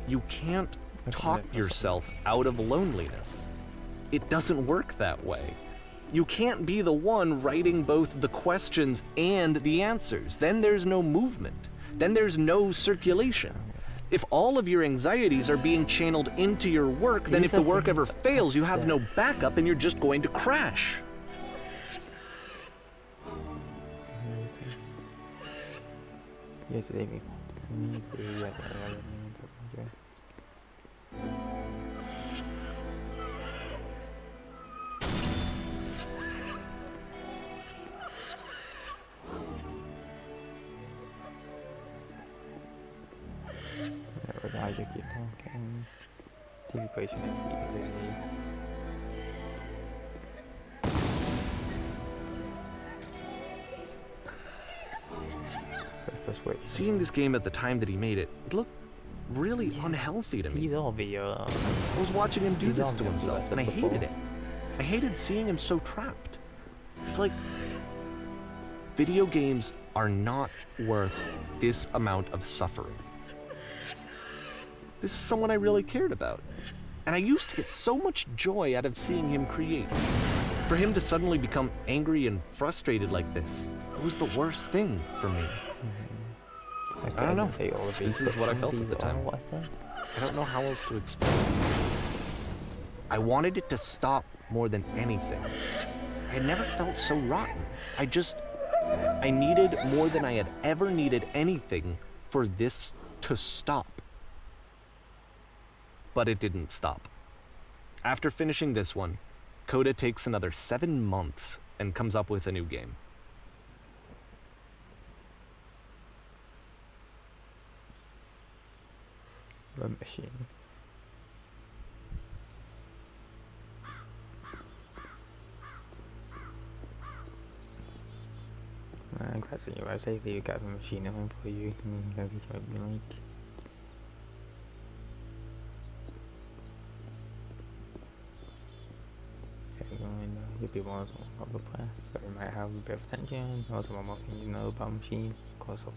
You can't talk yourself out of loneliness. It doesn't work that way. You can't be the one writing both the questions and the answers. Then there's no movement. Then there's no circulation. If all of your anxieties are being channeled into your work, then if the work ever fails, you have no backup and you're just going to crash. Yes, David. I just keep talking. See if equation is easy. Seeing this game at the time that he made it, it looked really unhealthy to me. I was watching him do this to himself, and I hated it. I hated seeing him so trapped. It's like, video games are not worth this amount of suffering. This is someone I really cared about. And I used to get so much joy out of seeing him create. For him to suddenly become angry and frustrated like this, it was the worst thing for me. I don't know. This is what I felt at the time. I don't know how else to explain it. I wanted it to stop more than anything. I had never felt so rotten. I needed more than I had ever needed anything for this to stop. But it didn't stop. After finishing this one, Coda takes another 7 months and comes up with a new game. The machine. I'm glad to see you. I say that you got the machine at home for you. This might be like. You'll be one of the class, so you might have a bit of attention. Also, one more thing you know about machine, close up.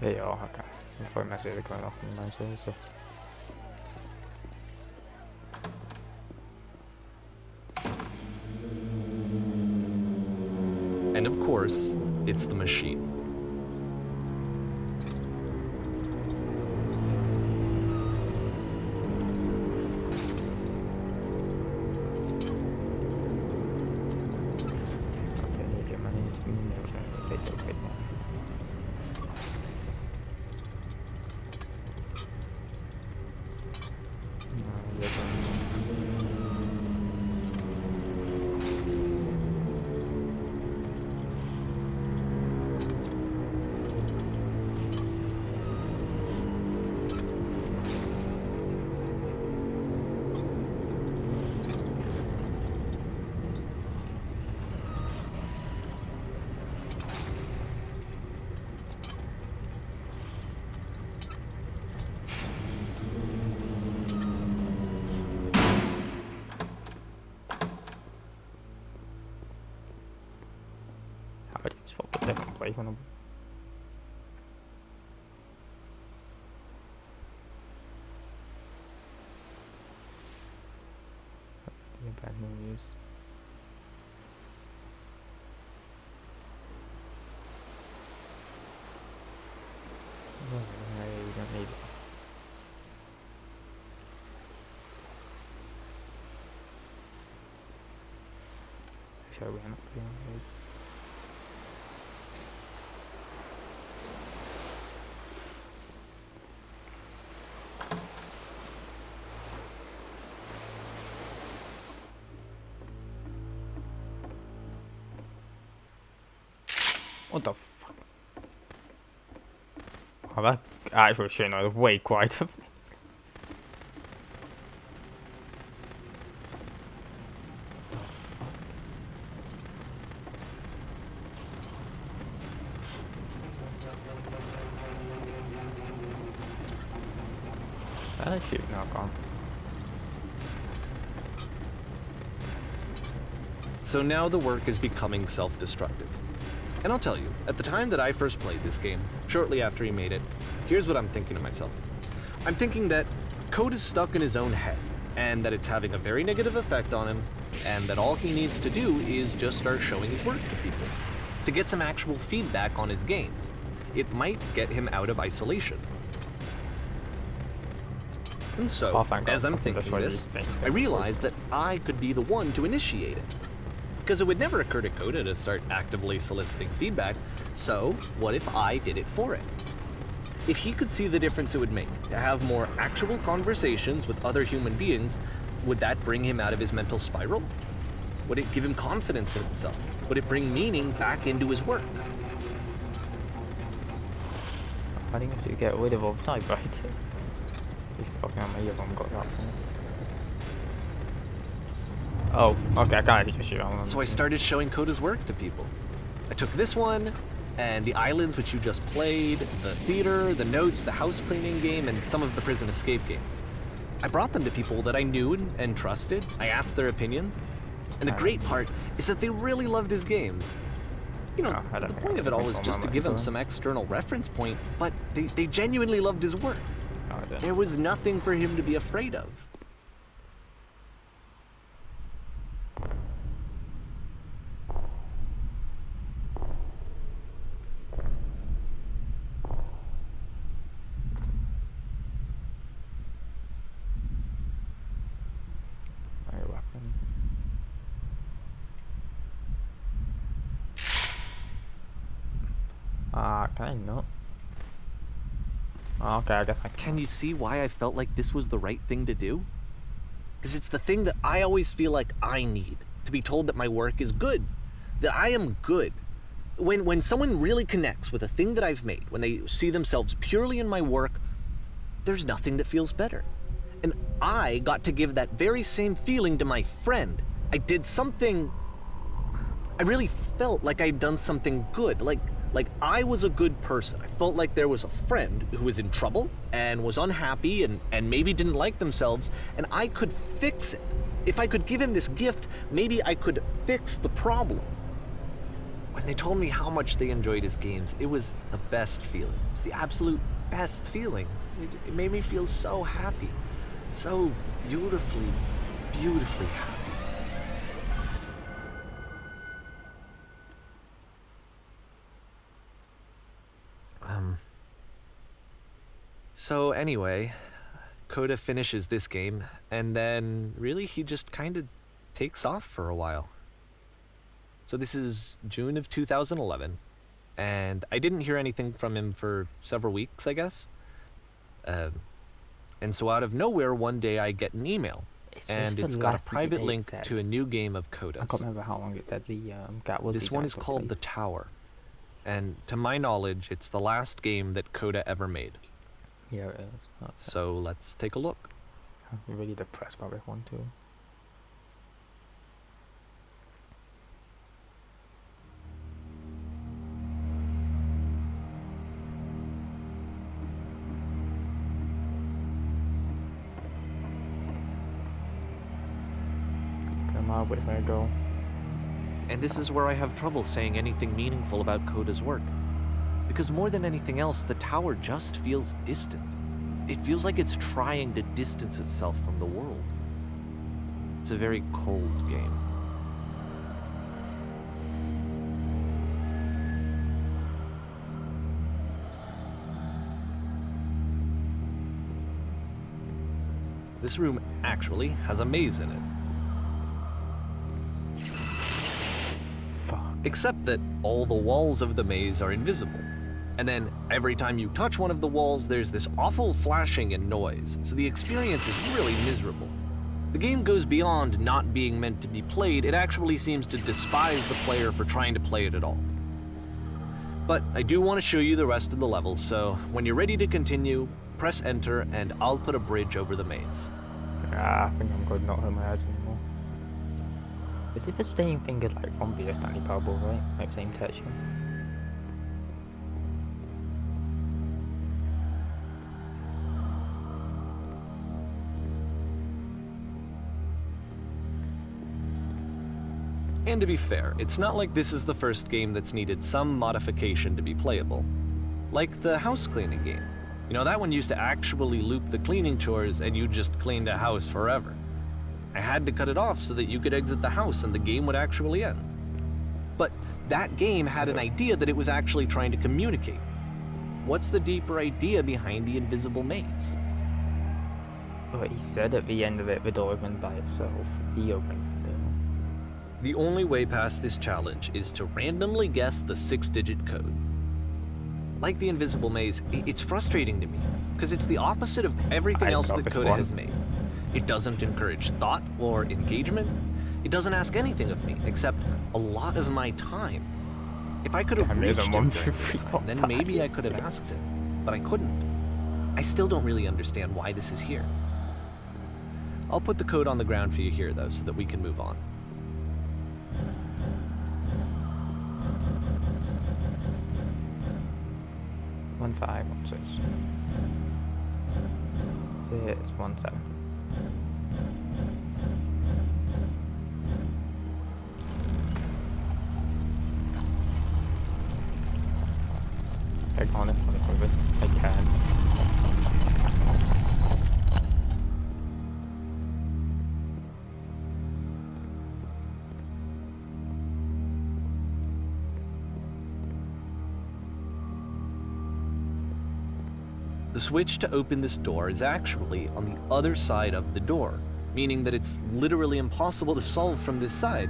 There you are, okay. Before I mess with it going off in my so. And of course, it's the machine. On bad news. So we're not doing this. What the fuck? Oh, that actual shit was way quieter. That shit now gone. So now the work is becoming self-destructive. And I'll tell you, at the time that I first played this game, shortly after he made it, here's what I'm thinking to myself. I'm thinking that code is stuck in his own head, and that it's having a very negative effect on him, and that all he needs to do is just start showing his work to people, to get some actual feedback on his games. It might get him out of isolation. And so, as I'm thinking this, I realized that I could be the one to initiate it. Because it would never occur to Coda to start actively soliciting feedback, so what if I did it for it? If he could see the difference it would make to have more actual conversations with other human beings, would that bring him out of his mental spiral? Would it give him confidence in himself? Would it bring meaning back into his work? I think if you get rid of all typewriters. You fucking how many of them got that one. Oh, okay, I can't just shoot on them. So I started showing Coda's work to people. I took this one, and the islands which you just played, the theater, the notes, the house cleaning game, and some of the prison escape games. I brought them to people that I knew and trusted. I asked their opinions. And the great part is that they really loved his games. You know, the point of it all was just to give him some external reference point, but they genuinely loved his work. There was nothing for him to be afraid of. Can I not? Oh, okay, I guess I can. Can you see why I felt like this was the right thing to do? Because it's the thing that I always feel like I need, to be told that my work is good, that I am good. When someone really connects with a thing that I've made, when they see themselves purely in my work, there's nothing that feels better. And I got to give that very same feeling to my friend. I did something, I really felt like I'd done something good, like I was a good person. I felt like there was a friend who was in trouble and was unhappy and maybe didn't like themselves, and I could fix it. If I could give him this gift, maybe I could fix the problem. When they told me how much they enjoyed his games, it was the best feeling. It was the absolute best feeling. It made me feel so happy. So beautifully, beautifully happy. So anyway, Coda finishes this game, and then really he just kind of takes off for a while. So this is June of 2011, and I didn't hear anything from him for several weeks, I guess. And so out of nowhere, one day I get an email, and it's got a private link to a new game of Coda's. I can't remember how long it said the cat was. This one is called The Tower, and to my knowledge, it's the last game that Coda ever made. Yeah, it is. Okay. So let's take a look. I'm really depressed by this one too. Come on, where I go? And this is where I have trouble saying anything meaningful about Coda's work. Because more than anything else, the tower just feels distant. It feels like it's trying to distance itself from the world. It's a very cold game. This room actually has a maze in it. except that all the walls of the maze are invisible. And then every time you touch one of the walls, there's this awful flashing and noise, so the experience is really miserable. The game goes beyond not being meant to be played, it actually seems to despise the player for trying to play it at all. But I do want to show you the rest of the levels, so when you're ready to continue, press enter and I'll put a bridge over the maze. I think I'm good, not hurt my eyes anymore. Is it the same thing as like from the Stanley Parable, right? Like same texture? And to be fair, it's not like this is the first game that's needed some modification to be playable. Like the house cleaning game. You know, that one used to actually loop the cleaning chores and you just cleaned a house forever. I had to cut it off so that you could exit the house and the game would actually end. But that game had an idea that it was actually trying to communicate. What's the deeper idea behind the invisible maze? But he said at the end of it, the door opened by itself. He opened the door. The only way past this challenge is to randomly guess the 6-digit code. Like the invisible maze, it's frustrating to me, because it's the opposite of everything else that Coda has made. It doesn't encourage thought or engagement. It doesn't ask anything of me, except a lot of my time. If I could have reached it during this time, then maybe I could have asked it, but I couldn't. I still don't really understand why this is here. I'll put the code on the ground for you here, though, so that we can move on. 1516 617. I can't if I can. The switch to open this door is actually on the other side of the door, meaning that it's literally impossible to solve from this side.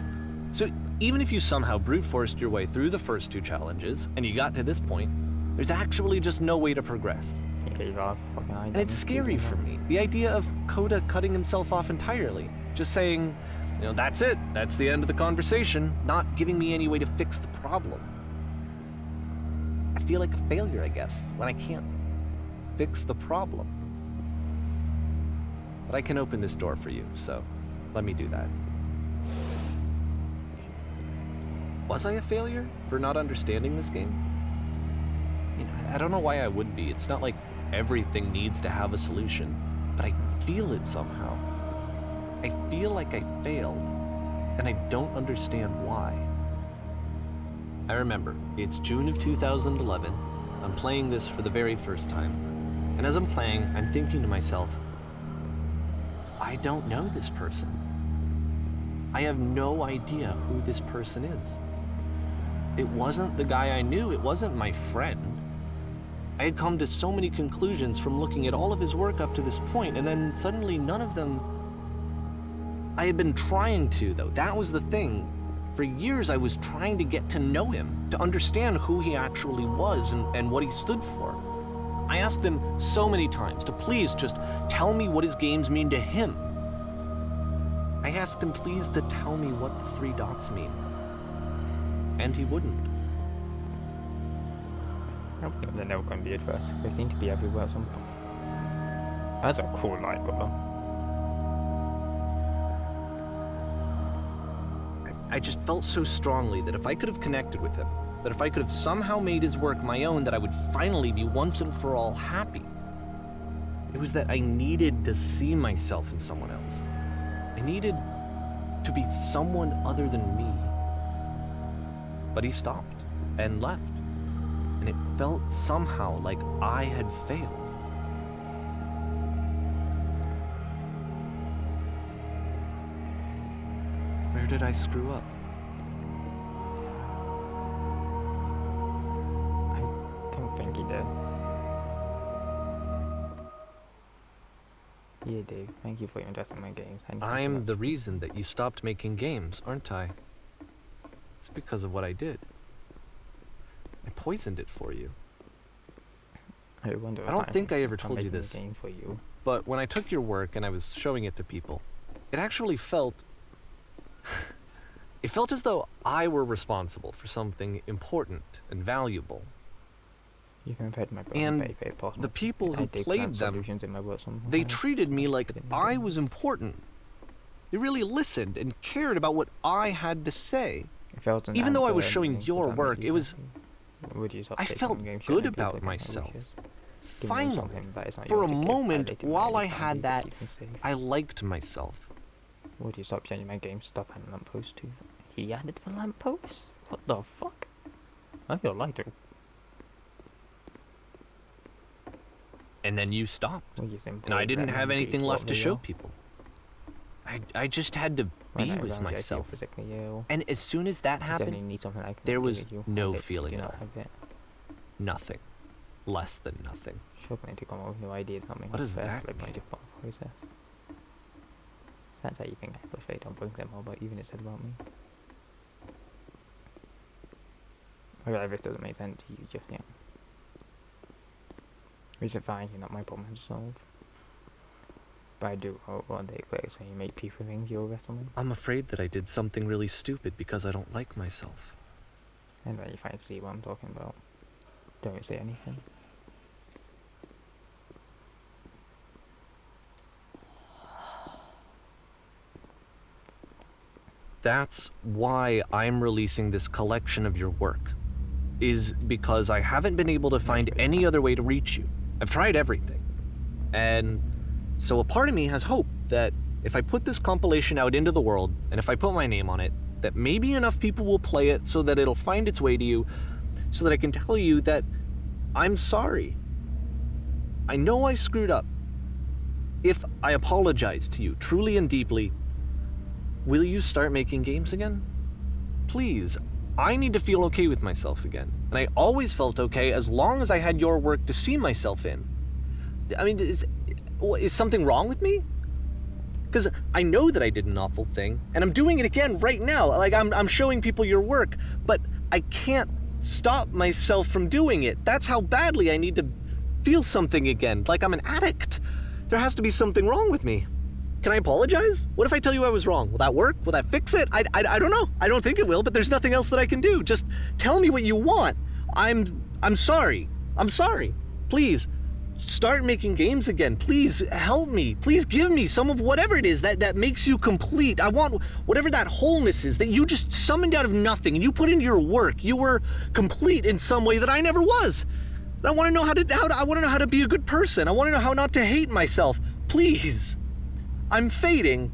So even if you somehow brute forced your way through the first 2 challenges, and you got to this point, there's actually just no way to progress. And it's scary for me, the idea of Coda cutting himself off entirely, just saying, you know, that's it, that's the end of the conversation, not giving me any way to fix the problem. I feel like a failure, I guess, when I can't fix the problem. But I can open this door for you, so let me do that. Was I a failure for not understanding this game? I mean, I don't know why I would be. It's not like everything needs to have a solution, but I feel it somehow. I feel like I failed, and I don't understand why. I remember, it's June of 2011. I'm playing this for the very first time. And as I'm playing, I'm thinking to myself, I don't know this person. I have no idea who this person is. It wasn't the guy I knew, it wasn't my friend. I had come to so many conclusions from looking at all of his work up to this point, and then suddenly none of them... I had been trying to, though. That was the thing. For years I was trying to get to know him, to understand who he actually was and what he stood for. I asked him so many times to please just tell me what his games mean to him. I asked him please to tell me what the 3 dots mean. And he wouldn't. They're never going to be addressed. They seem to be everywhere at some point. That's a cool light though. I just felt so strongly that if I could have connected with him, that if I could have somehow made his work my own, that I would finally be once and for all happy. It was that I needed to see myself in someone else. I needed to be someone other than me. But he stopped and left, and it felt somehow like I had failed. Where did I screw up? He did. Yeah, Dave. Thank you for your investment in my games. I'm the reason that you stopped making games, aren't I? It's just because of what I did. I poisoned it for you. I wonder I don't think I ever told you making a this, game for you. but when I took your work and I was showing it to people, it actually felt... it felt as though I were responsible for something important and valuable. You can read my book And very possible. the people I who did played plant them, solutions in my work somehow. they treated me like Put it in the I games. was important. They really listened and cared about what I had to say. If I was an Even though I was answer, showing would your that make work, you it was... happy? Would you stop I taking felt games, good showing people about against my myself. wishes? Giving them Finally, something that is not for a yours to give, moment, violating my while I identity had to that, keep me safe. I liked myself. Would you stop changing my game? Stop adding lampposts too. He added the lampposts? What the fuck? I feel lighter. And then you stopped. Well, you simple And I didn't have anything left to show you. people. I just had to When be I with around you, I feel myself. physically ill. And as soon as that I definitely happened, need something I can there give was it you. no I literally feeling do at not all. have it. nothing. Less than nothing. Struggling to come up with new ideas, something What does first, that like my mean? default process. That's how you think I push don't bring them all, but even it said about me. Okay, this doesn't make sense to you just yet. Which is fine, you're not my problem to solve. But I do hope one day quick so you make people think you're wrestling. I'm afraid that I did something really stupid because I don't like myself. And then you finally see what I'm talking about. Don't say anything. That's why I'm releasing this collection of your work. Is because I haven't been able to find any other way to reach you. I've tried everything. And so a part of me has hope that if I put this compilation out into the world, and if I put my name on it, that maybe enough people will play it so that it'll find its way to you, so that I can tell you that I'm sorry. I know I screwed up. If I apologize to you truly and deeply, will you start making games again? Please, I need to feel okay with myself again. And I always felt okay as long as I had your work to see myself in. I mean, is something wrong with me? Because I know that I did an awful thing, and I'm doing it again right now. Like, I'm showing people your work, but I can't stop myself from doing it. That's how badly I need to feel something again, like I'm an addict. There has to be something wrong with me. Can I apologize? What if I tell you I was wrong? Will that work? Will that fix it? I don't know. I don't think it will, but there's nothing else that I can do. Just tell me what you want. I'm sorry. I'm sorry. Please, start making games again. Please help me. Please give me some of whatever it is that makes you complete. I want whatever that wholeness is that you just summoned out of nothing and you put into your work. You were complete in some way that I never was. And I want to know I want to know how to be a good person. I want to know how not to hate myself. Please. I'm fading,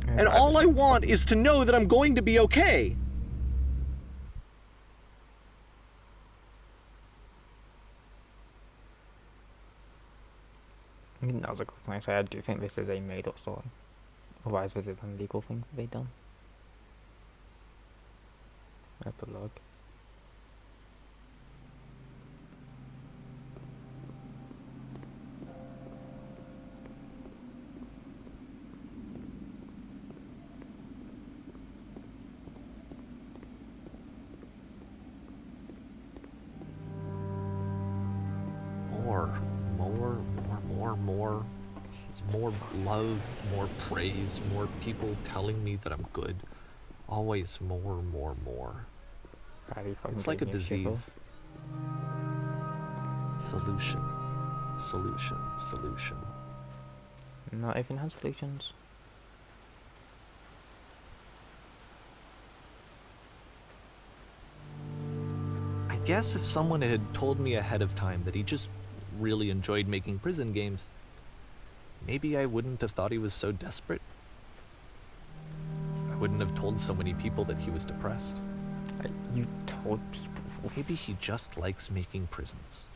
and all I want is to know that I'm going to be okay. That was a good point. So I do think this is a made-up story. Otherwise, this is an illegal thing they've done. Epilogue. More love, more praise, more people telling me that I'm good. Always more. It's like a disease. Solution. Not even has solutions. I guess if someone had told me ahead of time that he just really enjoyed making prison games, maybe I wouldn't have thought he was so desperate. I wouldn't have told so many people that he was depressed. You told people. Maybe he just likes making prisons.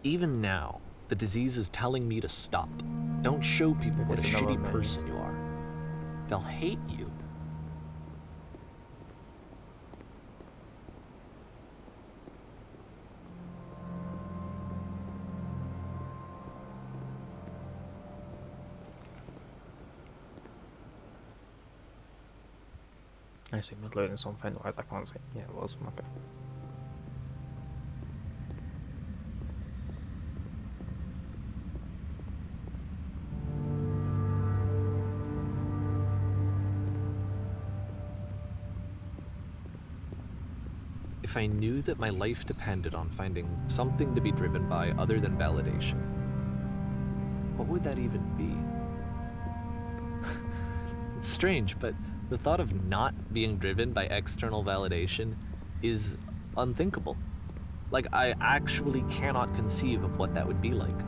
Even now, the disease is telling me to stop. Don't show people what a There's another shitty man. person you are. They'll hate you. I assume it's loading something, otherwise I can't see. Yeah, it was. Okay. If I knew that my life depended on finding something to be driven by other than validation, what would that even be? It's strange, but the thought of not being driven by external validation is unthinkable. Like, I actually cannot conceive of what that would be like.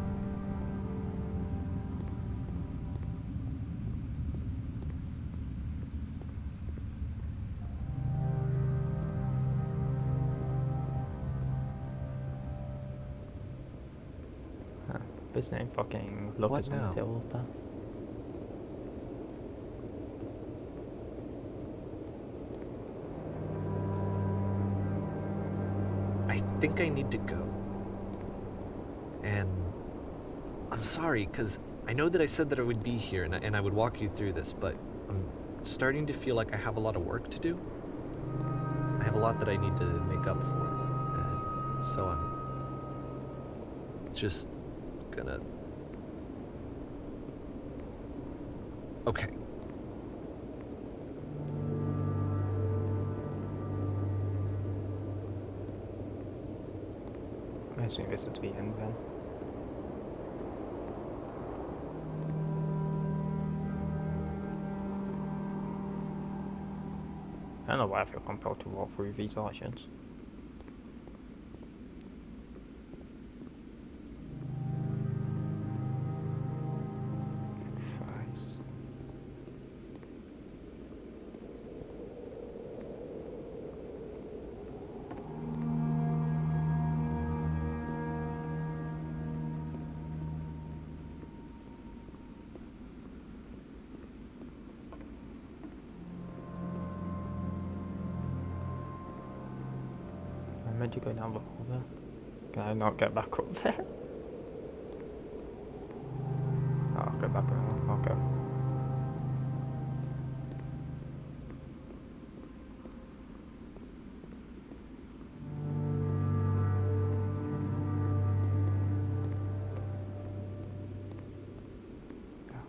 This name fucking lookers on now? the tail path. I think I need to go. And I'm sorry, because I know that I said that I would be here and I would walk you through this, but I'm starting to feel like I have a lot of work to do. I have a lot that I need to make up for. And so I'm just gonna... Okay. I assume this is the end then. I don't know why I feel compelled to walk through these options. Christ. I'm meant to go down below there. Can I not get back up there? Oh, I'll go back around. Okay.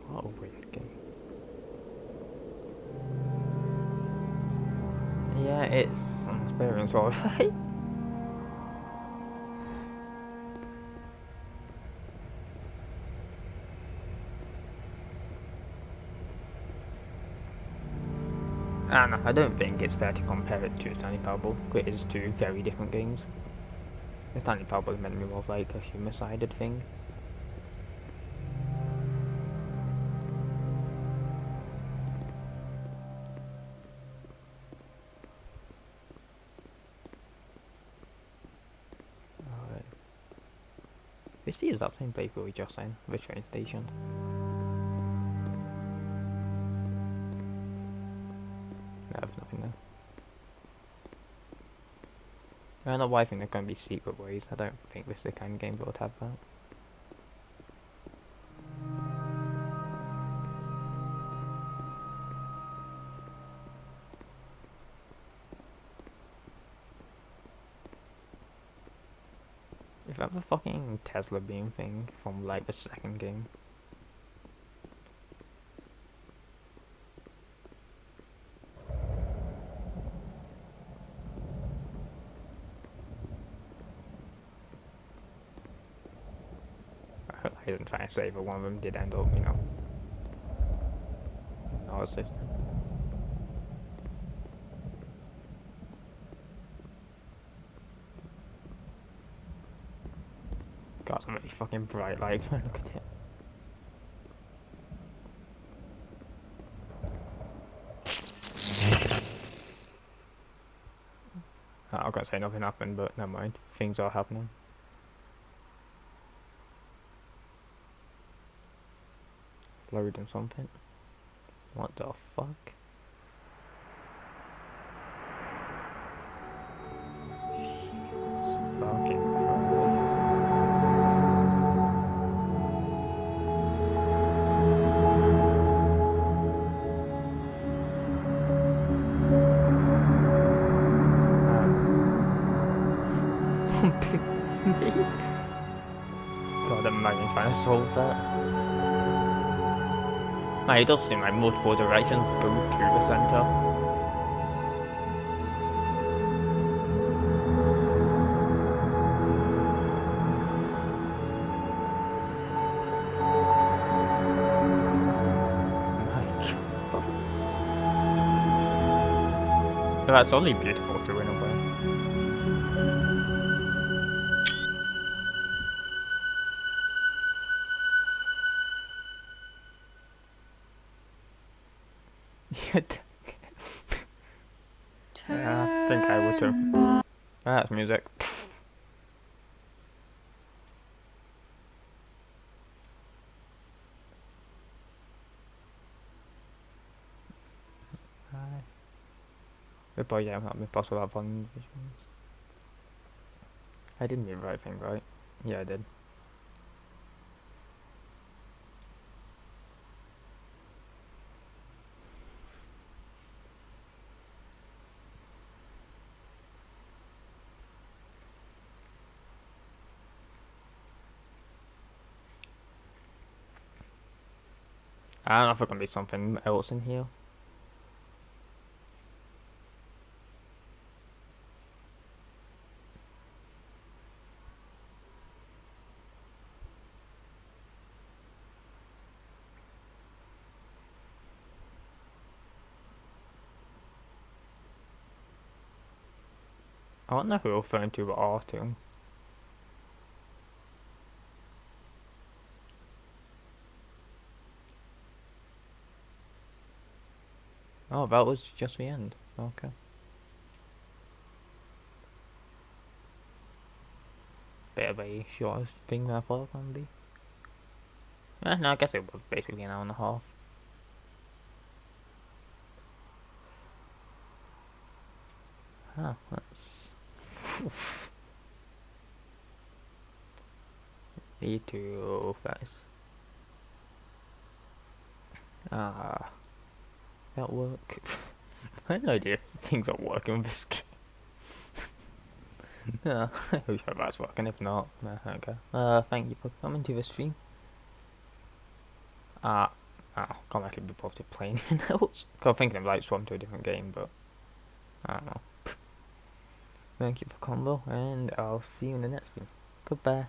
What a weird game. Yeah, it's an experience, alright. I don't know, I don't think it's fair to compare it to Stanley Parable, because it is two very different games. Stanley Parable is meant to be more of like a human-sided thing. Alright. This feels that same place we were just in, the train station. No, there's nothing there. I don't know why I think they're going to be secret ways. I don't think this is the kind of game that would have that. Is that the fucking Tesla beam thing from like the second game? I didn't try to save, but one of them did end up, you know, our system. God, it's really fucking bright light. Look at it. I was gonna say nothing happened, but never mind. Things are happening. Loading something. What the fuck? Fucking Christ. imagine trying to solve that. Like, it does seem like multiple directions go to the center. That's only beautiful too, in a way. Yeah, I think I would too. That's music. But yeah, not possible have fun visions. I didn't do the right thing, right? Yeah, I did. I don't know if there can be something else in here. I don't know who we're referring to but R2. Oh, that was just the end. Okay. Bit of a shorter thing than I thought it was going to be. No, I guess it was basically an hour and a half. Huh, that's... Need to... guys. That work? I have no idea if things are working with this game. Yeah, I hope that's working. If not, okay. Thank you for coming to the stream. Oh, can't actually be bothered to play anything else. Cause I'm thinking of like swap to a different game, but I don't know. Thank you for combo, and I'll see you in the next one. Goodbye.